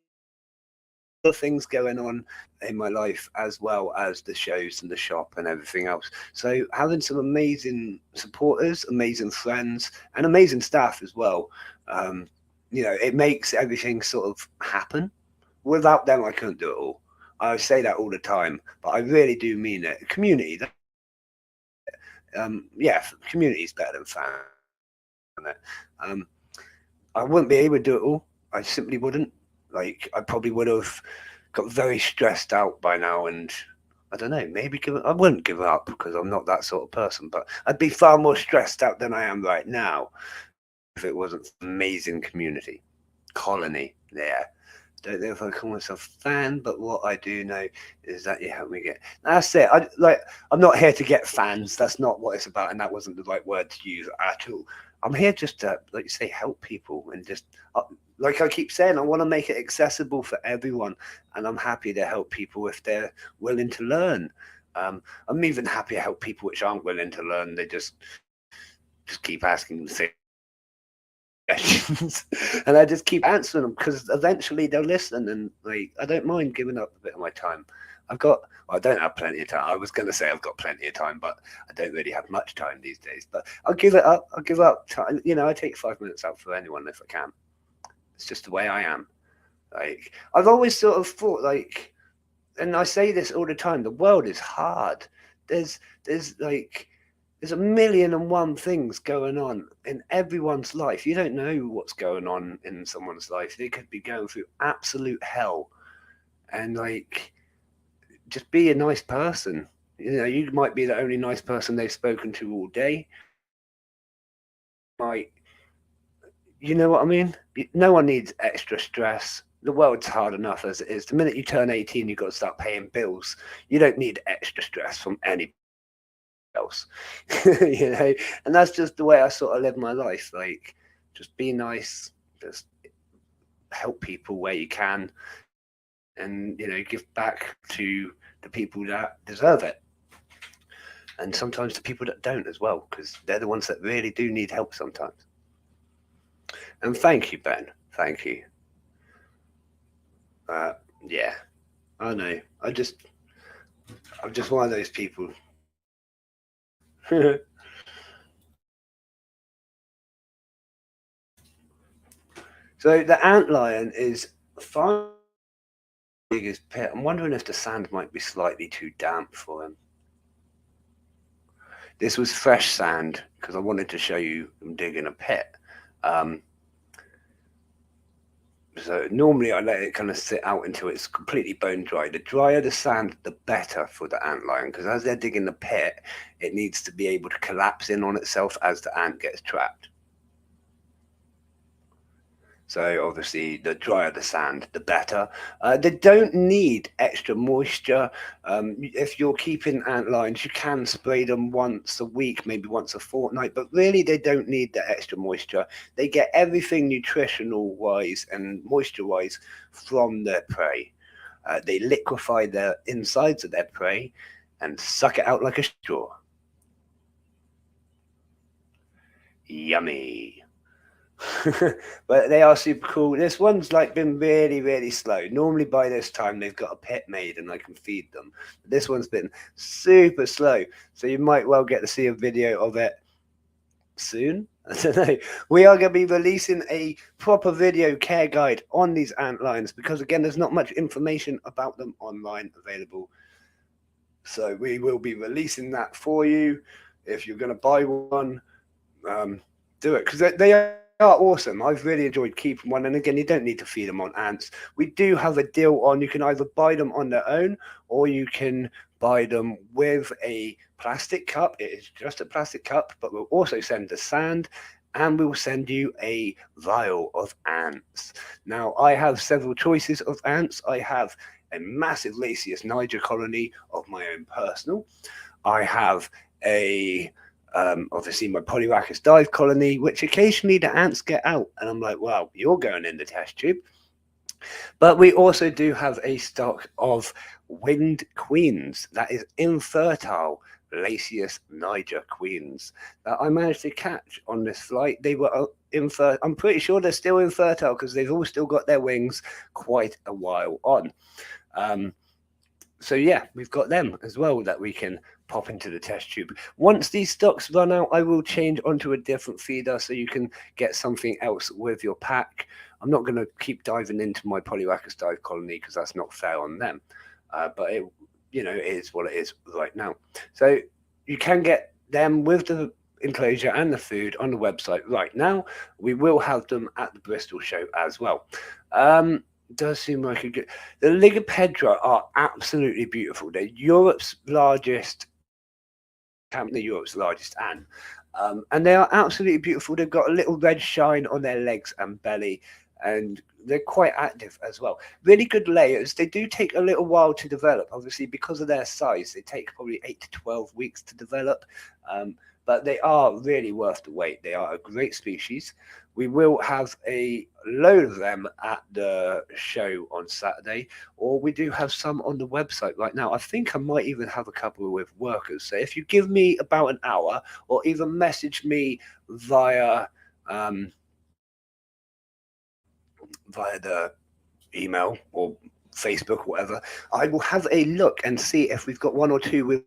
things going on in my life, as well as the shows and the shop and everything else. So having some amazing supporters, amazing friends, and amazing staff as well, it makes everything sort of happen. Without them I couldn't do it all. I say that all the time, but I really do mean it. Community, community is better than family. I wouldn't be able to do it all. I simply wouldn't. Like, I probably would have got very stressed out by now, and I don't know, maybe I wouldn't give up because I'm not that sort of person, but I'd be far more stressed out than I am right now if it wasn't amazing community colony there. Don't know if I call myself a fan, but what I do know is that you help me get. That's it. I'm not here to get fans. That's not what it's about, and that wasn't the right word to use at all. I'm here just to, like you say, help people and just, like I keep saying, I want to make it accessible for everyone, and I'm happy to help people if they're willing to learn. I'm even happy to help people which aren't willing to learn. They just keep asking the same questions, and I just keep answering them because eventually they'll listen. And like, I don't mind giving up a bit of my time. Well, I don't have plenty of time. I was going to say I've got plenty of time, but I don't really have much time these days. But I'll give it up. I'll give up time. I take 5 minutes out for anyone if I can. It's just the way I am. Like, I've always sort of thought, like, and I say this all the time, the world is hard. There's like, there's a million and one things going on in everyone's life. You don't know what's going on in someone's life. They could be going through absolute hell. And like, just be a nice person. You might be the only nice person they've spoken to all day. Like, you know what I mean? No one needs extra stress. The world's hard enough as it is. The minute you turn 18, you've got to start paying bills. You don't need extra stress from any else. And that's just the way I sort of live my life. Like, just be nice, just help people where you can, and give back to the people that deserve it, and sometimes the people that don't as well, because they're the ones that really do need help sometimes. And thank you, Ben. Thank you. Yeah, I know. I'm just one of those people. So the antlion is far biggest pit. I'm wondering if the sand might be slightly too damp for him. This was fresh sand because I wanted to show you him digging a pit. So normally I let it kind of sit out until it's completely bone dry. The drier the sand, the better for the antlion, because as they're digging the pit, it needs to be able to collapse in on itself as the ant gets trapped. So obviously, the drier the sand, the better. They don't need extra moisture. If you're keeping ant lions, you can spray them once a week, maybe once a fortnight, but really they don't need the extra moisture. They get everything nutritional wise and moisture wise from their prey. They liquefy the insides of their prey and suck it out like a straw. Yummy. But they are super cool. This one's like been really, really slow. Normally by this time they've got a pit made and I can feed them. But this one's been super slow, so you might well get to see a video of it soon. I don't know. We are going to be releasing a proper video care guide on these ant lions because again, there's not much information about them online available. So we will be releasing that for you. If you're going to buy one, do it because they are awesome. I've really enjoyed keeping one. And again, you don't need to feed them on ants. We do have a deal on. You can either buy them on their own or you can buy them with a plastic cup. It is just a plastic cup, but we'll also send the sand and we'll send you a vial of ants. Now, I have several choices of ants. I have a massive Lasius niger colony of my own personal. I have a obviously my Polyrhacus dive colony, which occasionally the ants get out, and I'm like, wow, you're going in the test tube. But we also do have a stock of winged queens that is infertile Lasius niger queens that I managed to catch on this flight. They were infertile. I'm pretty sure they're still infertile because they've all still got their wings quite a while on. So yeah, we've got them as well that we can pop into the test tube. Once these stocks run out, I will change onto a different feeder so you can get something else with your pack. I'm not going to keep diving into my Polyrhacus dive colony because that's not fair on them. But it is what it is right now. So you can get them with the enclosure and the food on the website right now. We will have them at the Bristol show as well. Does seem like a good. The Ligapedra are absolutely beautiful. They're Europe's largest Europe's largest ant. And they are absolutely beautiful. They've got a little red shine on their legs and belly, and they're quite active as well. Really good layers. They do take a little while to develop, obviously, because of their size. They take probably 8 to 12 weeks to develop, but they are really worth the wait. They are a great species. We will have a load of them at the show on Saturday, or we do have some on the website right now. I think I might even have a couple with workers. So if you give me about an hour, or even message me via via the email or Facebook or whatever, I will have a look and see if we've got one or two with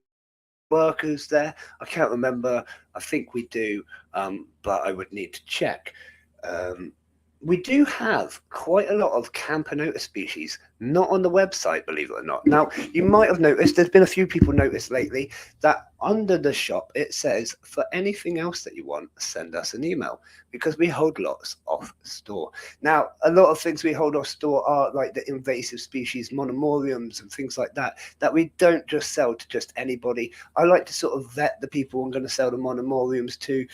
workers there. I can't remember. I think we do, but I would need to check. Um, we do have quite a lot of Campanota species not on the website, believe it or not. Now, you might have noticed, there's been a few people noticed lately that under the shop it says, for anything else that you want, send us an email, because we hold lots off store. Now, a lot of things we hold off store are like the invasive species, monomoriums and things like that, that we don't just sell to just anybody. I like to sort of vet the people I'm going to sell the monomoriums to,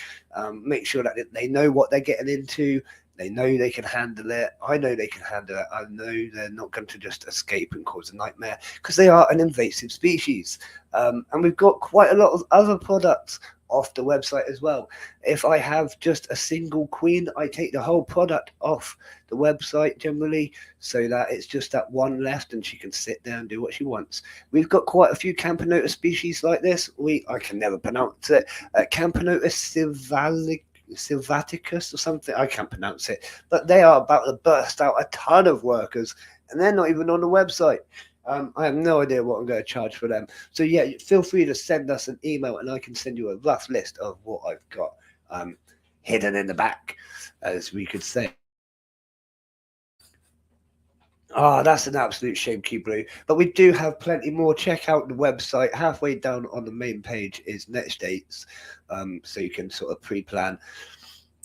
make sure that they know what they're getting into. They know they can handle it. I know they can handle it. I know they're not going to just escape and cause a nightmare, because they are an invasive species. And we've got quite a lot of other products off the website as well. If I have just a single queen, I take the whole product off the website generally, so that it's just that one left and she can sit there and do what she wants. We've got quite a few Campanota species like this. I can never pronounce it. Campanota Sylvaticus or something, I can't pronounce it, but they are about to burst out a ton of workers, and they're not even on the website. I have no idea what I'm going to charge for them. So yeah, feel free to send us an email and I can send you a rough list of what I've got hidden in the back, as we could say. Ah, that's an absolute shame, Key Blue. But we do have plenty more. Check out the website. Halfway down on the main page is next dates, so you can sort of pre-plan.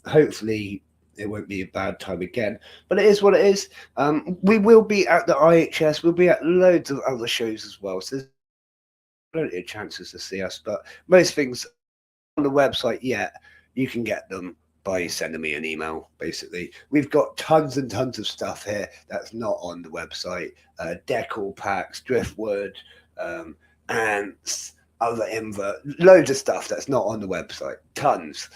Hopefully, it won't be a bad time again. But it is what it is. We will be at the IHS. We'll be at loads of other shows as well. So there's plenty of chances to see us. But most things on the website yet, you can get them by sending me an email. Basically, we've got tons and tons of stuff here that's not on the website. Decal packs, driftwood, ants, other invert, loads of stuff that's not on the website. Tons.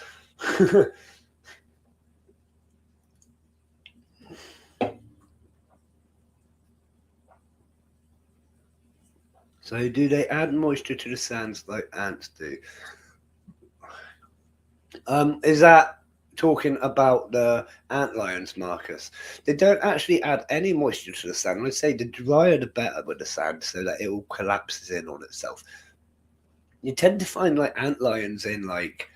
So do they add moisture to the sands like ants do? Is that talking about the antlions, Marcus? They don't actually add any moisture to the sand. I'd say the drier the better with the sand, so that it all collapses in on itself. You tend to find like antlions in like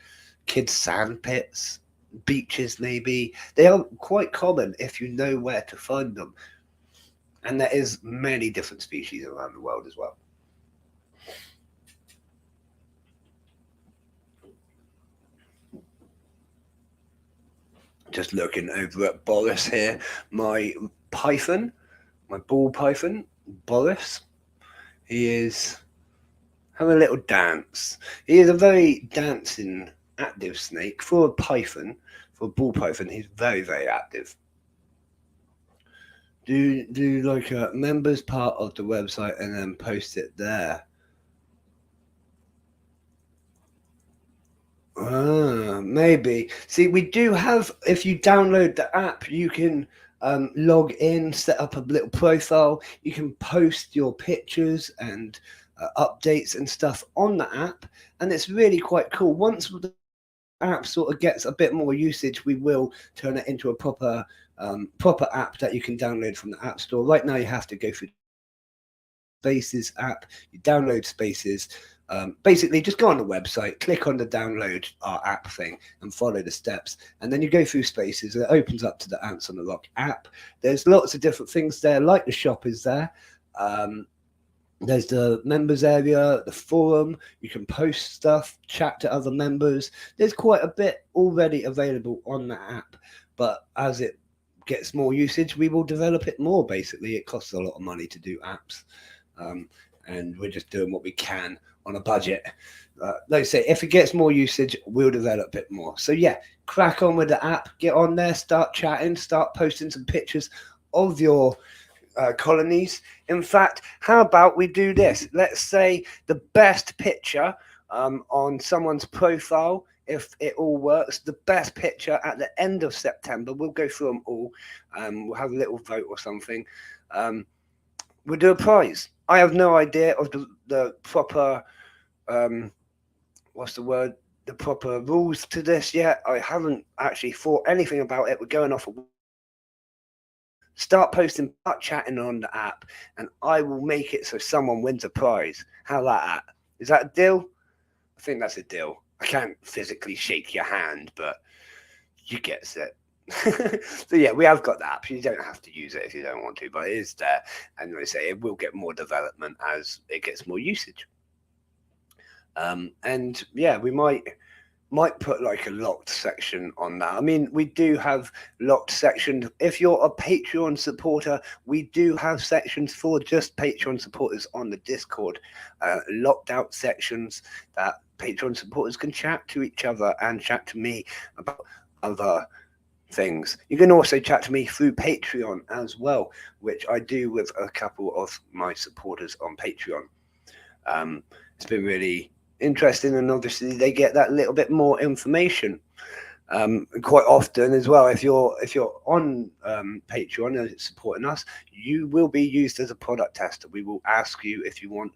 kids' sand pits, beaches maybe. They are quite common if you know where to find them. And there is many different species around the world as well. Just looking over at Boris here, my python, my ball python, Boris. He is having a little dance. He is a very dancing, active snake. For a python, for a ball python, he's very, very active. Do like a members part of the website and then post it there. Maybe. See, we do have, if you download the app, you can log in, set up a little profile. You can post your pictures and updates and stuff on the app. And it's really quite cool. Once the app sort of gets a bit more usage, we will turn it into a proper app that you can download from the App Store. Right now, you have to go through Spaces app. You download Spaces. Basically, just go on the website, click on the download our app thing, and follow the steps. And then you go through Spaces, and it opens up to the Ants on the Rock app. There's lots of different things there, like the shop is there. There's the members area, the forum. You can post stuff, chat to other members. There's quite a bit already available on the app, but as it gets more usage, we will develop it more. Basically, it costs a lot of money to do apps, and we're just doing what we can on a budget. Like I say, if it gets more usage, we'll develop it more. So yeah, crack on with the app, get on there, start chatting, start posting some pictures of your colonies. In fact, how about we do this? Let's say the best picture on someone's profile, if it all works, the best picture at the end of September, we'll go through them all. We'll have a little vote or something. We'll do a prize. I have no idea of the proper, what's the word? The proper rules to this yet. I haven't actually thought anything about it. We're going off. Start posting, start chatting on the app, and I will make it so someone wins a prize. How that? Is that a deal? I think that's a deal. I can't physically shake your hand, but you get it. So yeah, we have got the app. You don't have to use it if you don't want to, but it is there. And like I say, it will get more development as it gets more usage. And yeah, we might put like a locked section on that. I mean, we do have locked sections. If you're a Patreon supporter, we do have sections for just Patreon supporters on the Discord, locked out sections that Patreon supporters can chat to each other and chat to me about other things. You can also chat to me through Patreon as well, which I do with a couple of my supporters on Patreon. It's been really interesting, and obviously they get that little bit more information quite often as well. If you're on Patreon and supporting us, you will be used as a product tester. We will ask you if you want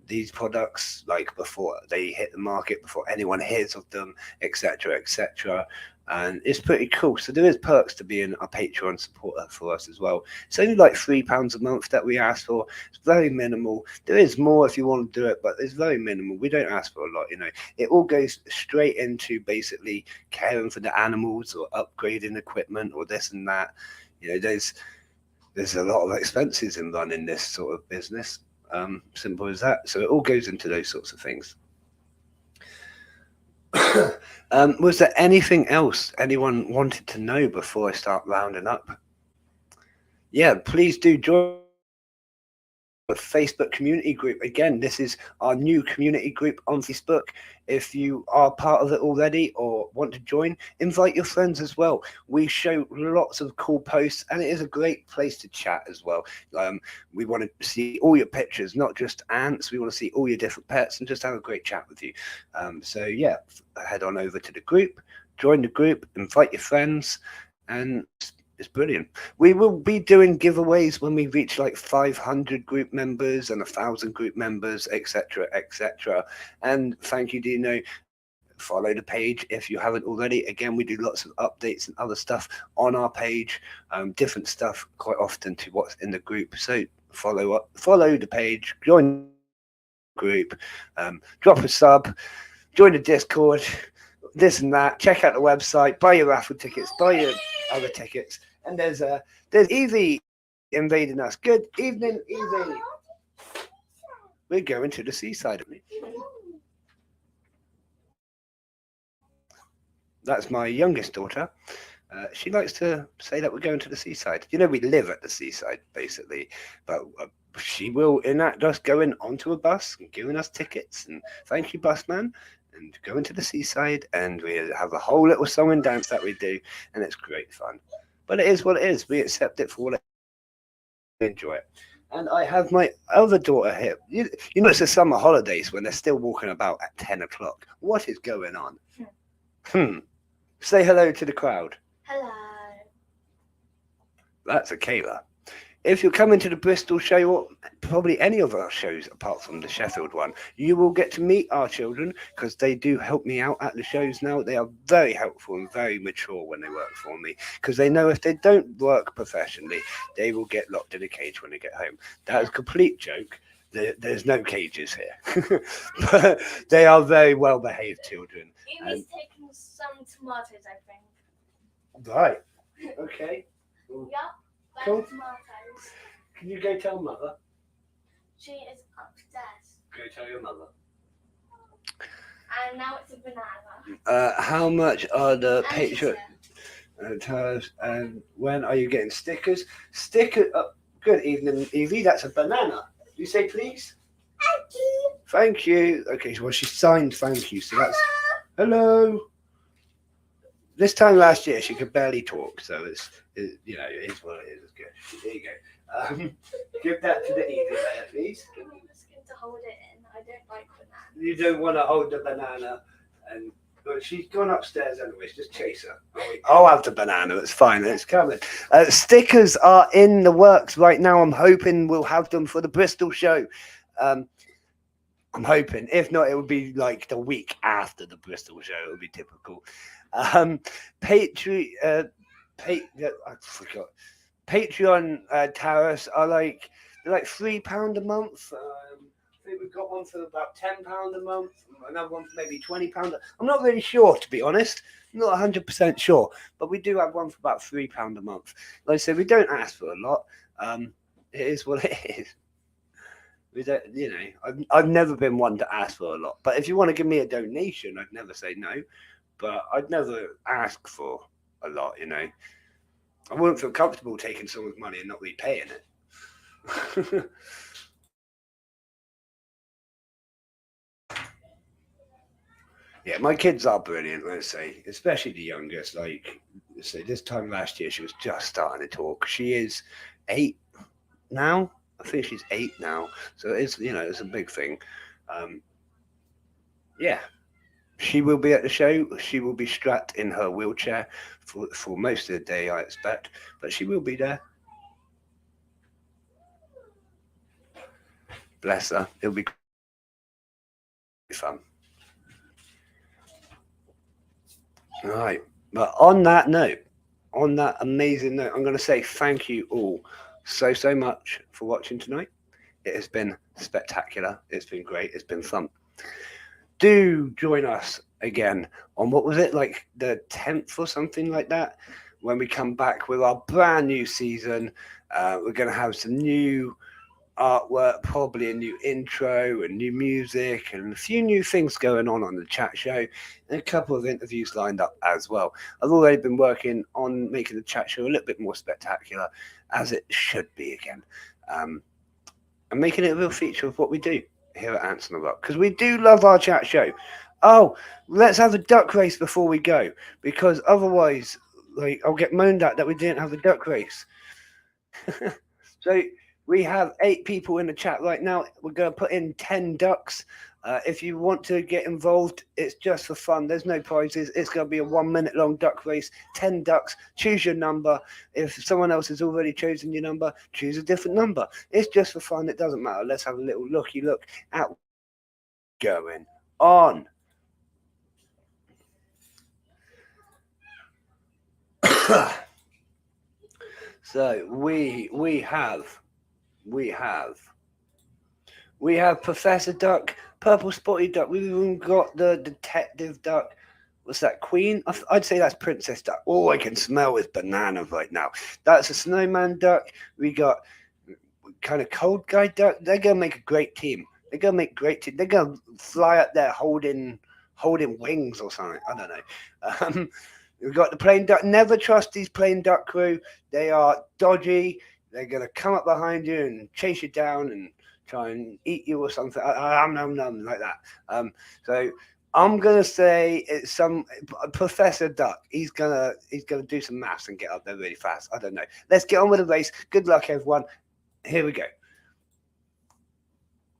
these products like before they hit the market, before anyone hears of them, etc., etc. And it's pretty cool. So there is perks to being a Patreon supporter for us as well. It's only like £3 a month that we ask for. It's very minimal. There is more if you want to do it, but it's very minimal. We don't ask for a lot, you know. It all goes straight into basically caring for the animals or upgrading equipment or this and that. You know, there's a lot of expenses in running this sort of business. Simple as that. So it all goes into those sorts of things. Was there anything else anyone wanted to know before I start rounding up? Yeah, please do join the Facebook community group. Again, this is our new community group on Facebook. If you are part of it already or want to join, invite your friends as well. We show lots of cool posts, and it is a great place to chat as well. We want to see all your pictures, not just ants. We want to see all your different pets and just have a great chat with you. So yeah, head on over to the group, join the group, invite your friends, and it's brilliant. We will be doing giveaways when we reach like 500 group members and 1,000 group members, etc., etc. And thank you, Dino. Follow the page if you haven't already. Again, we do lots of updates and other stuff on our page, different stuff quite often to what's in the group. So follow the page, join the group, drop a sub, join the Discord, this and that. Check out the website, buy your raffle tickets, buy your other tickets. And there's Evie invading us. Good evening, Evie. We're going to the seaside, aren't we? That's my youngest daughter. She likes to say that we're going to the seaside. You know, we live at the seaside, basically. But she will enact us going onto a bus and giving us tickets. And thank you, busman. And going to the seaside. And we have a whole little song and dance that we do. And it's great fun. But it is what it is. We accept it for what it is. Enjoy it. And I have my other daughter here. You know, it's the summer holidays when they're still walking about at 10 o'clock. What is going on? Say hello to the crowd. Hello. That's a Kayla. If you're coming to the Bristol show, or probably any of our shows apart from the Sheffield one, you will get to meet our children because they do help me out at the shows now. They are very helpful and very mature when they work for me because they know if they don't work professionally, they will get locked in a cage when they get home. That is a complete joke. There's no cages here. But they are very well-behaved children. Amy's taking some tomatoes, I think. Right. Okay. Yep. Like Cool. tomatoes. Can you go tell Mother? She is upstairs. Go tell your mother. And now it's a banana. How much are the And she's Patreon? here. And when are you getting stickers? Sticker. Good evening, Evie. That's a banana. You say please. Thank you. Okay, well she signed thank you, so that's hello. This time last year she could barely talk, so it is what it is. It's good. There you go. Give that to the Evie there, please. Give me the skin to hold it in. I don't like bananas. You don't want to hold the banana, and but she's gone upstairs anyways. Just chase her. I'll have the banana. It's fine. It's coming. Stickers are in the works right now. I'm hoping we'll have them for the Bristol show. I'm hoping. If not, it would be like the week after the Bristol show. It would be typical. I forgot. Patreon tariffs are they're like £3 a month. I think we've got one for about £10 a month. Another one for maybe £20. I'm not really sure, to be honest. I'm not 100% sure, but we do have one for about £3 a month. Like I said, we don't ask for a lot. It is what it is. We don't, I've never been one to ask for a lot. But if you want to give me a donation, I'd never say no. But I'd never ask for a lot, I wouldn't feel comfortable taking someone's money and not repaying it. Yeah, my kids are brilliant, let's say, especially the youngest. Like, say, this time last year, she was just starting to talk. She is 8 now. I think she's 8 now. So it's, it's a big thing. Yeah. She will be at the show. She will be strapped in her wheelchair for most of the day, I expect. But she will be there. Bless her. It'll be fun. All right. But on that amazing note, I'm going to say thank you all so much for watching tonight. It has been spectacular. It's been great. It's been fun. Do join us again on, what was it, like the 10th or something like that, when we come back with our brand new season. We're going to have some new artwork, probably a new intro and new music and a few new things going on the chat show, and a couple of interviews lined up as well. I've already been working on making the chat show a little bit more spectacular, as it should be again, and making it a real feature of what we do here at Ants on the Rock, because we do love our chat show. Oh, let's have a duck race before we go, because otherwise, I'll get moaned at that we didn't have a duck race. So we have 8 people in the chat right now. We're going to put in 10 ducks. If you want to get involved, it's just for fun. There's no prizes. It's going to be a 1-minute long duck race. 10 ducks. Choose your number. If someone else has already chosen your number, choose a different number. It's just for fun. It doesn't matter. Let's have a little looky look at what's going on. So we have Professor Duck, Purple Spotty Duck. We've even got the Detective Duck. What's that, Queen? I'd say that's Princess Duck. All I can smell is banana right now. That's a Snowman Duck. We got kind of Cold Guy Duck. They're gonna make a great team. They're gonna make great team. They're gonna fly up there holding wings or something. I don't know. We've got the Plain Duck. Never trust these Plain Duck crew. They are dodgy. They're gonna come up behind you and chase you down and try and eat you or something, like that. So I'm gonna say it's some Professor Duck. He's gonna do some maths and get up there really fast. I don't know. Let's get on with the race. Good luck, everyone. Here we go.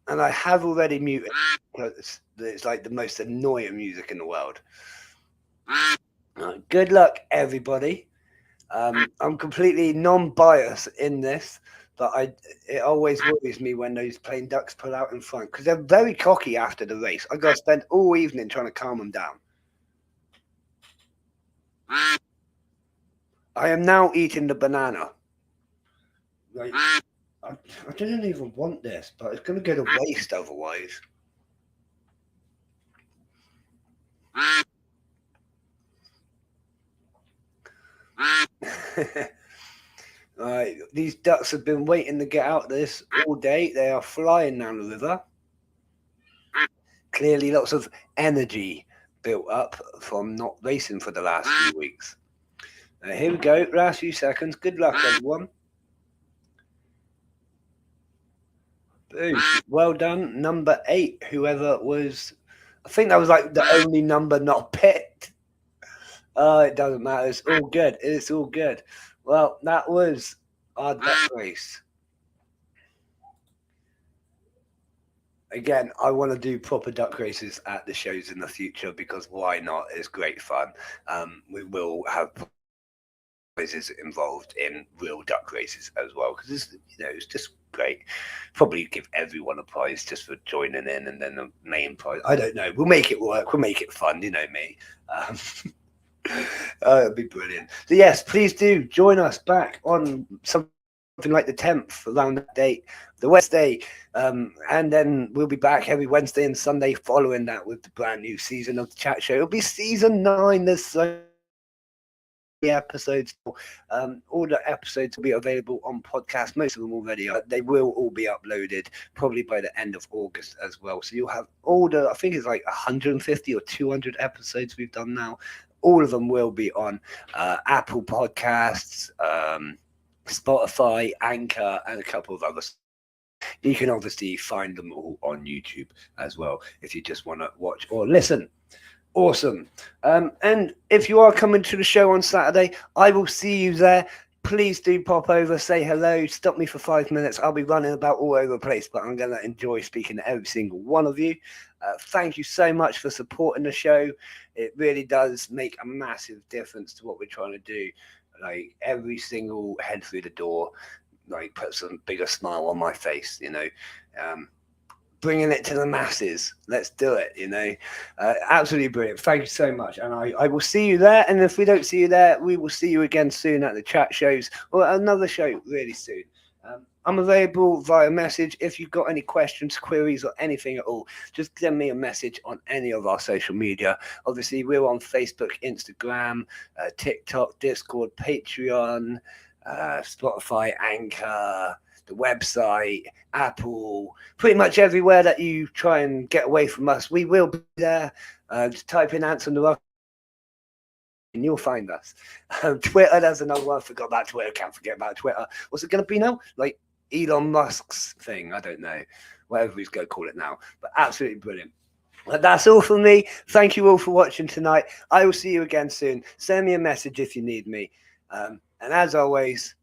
And I have already muted because it's like the most annoying music in the world. Good luck, everybody. I'm completely non-biased in this, but it always worries me when those Plain Ducks pull out in front, because they're very cocky after the race. I got to spend all evening trying to calm them down. I am now eating the banana. Like, I didn't even want this, but it's going to go to waste otherwise. Right, these ducks have been waiting to get out of this all day. They are flying down the river. Clearly lots of energy built up from not racing for the last few weeks. Here we go. Last few seconds. Good luck, everyone. Boom. Well done. Number 8, whoever was. I think that was like the only number not picked. Oh, it doesn't matter. It's all good. It's all good. Well, that was our duck race. Again, I want to do proper duck races at the shows in the future because why not? It's great fun. We will have prizes involved in real duck races as well because it's just great. Probably give everyone a prize just for joining in, and then the main prize. I don't know. We'll make it work. We'll make it fun. You know me. It'd be brilliant. So yes, please do join us back on something like the 10th around that date, the Wednesday, and then we'll be back every Wednesday and Sunday following that with the brand new season of the chat show. It'll be season 9. There's so many episodes. All the episodes will be available on podcast. Most of them already are. They will all be uploaded probably by the end of August as well. So you'll have all the, I think it's like 150 or 200 episodes we've done now. All of them will be on Apple Podcasts, Spotify, Anchor, and a couple of others. You can obviously find them all on YouTube as well if you just want to watch or listen. Awesome. And if you are coming to the show on Saturday, I will see you there. Please do pop over, say hello, stop me for 5 minutes. I'll be running about all over the place, but I'm going to enjoy speaking to every single one of you. Thank you so much for supporting the show. It really does make a massive difference to what we're trying to do. Like every single head through the door, like puts a bigger smile on my face, bringing it to the masses. Let's do it, absolutely brilliant. Thank you so much. And I will see you there. And if we don't see you there, we will see you again soon at the chat shows or another show really soon. I'm available via message. If you've got any questions, queries, or anything at all, just send me a message on any of our social media. Obviously, we're on Facebook, Instagram, TikTok, Discord, Patreon, Spotify, Anchor, the website, Apple, pretty much everywhere that you try and get away from us. We will be there. Just type in Ants on the Rock and you'll find us. Twitter, there's another one. I forgot about Twitter. Can't forget about Twitter. What's it going to be now? Like Elon Musk's thing. I don't know. Whatever he's going to call it now. But absolutely brilliant. But that's all from me. Thank you all for watching tonight. I will see you again soon. Send me a message if you need me. And as always,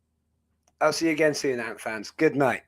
I'll see you again soon, Ant fans. Good night.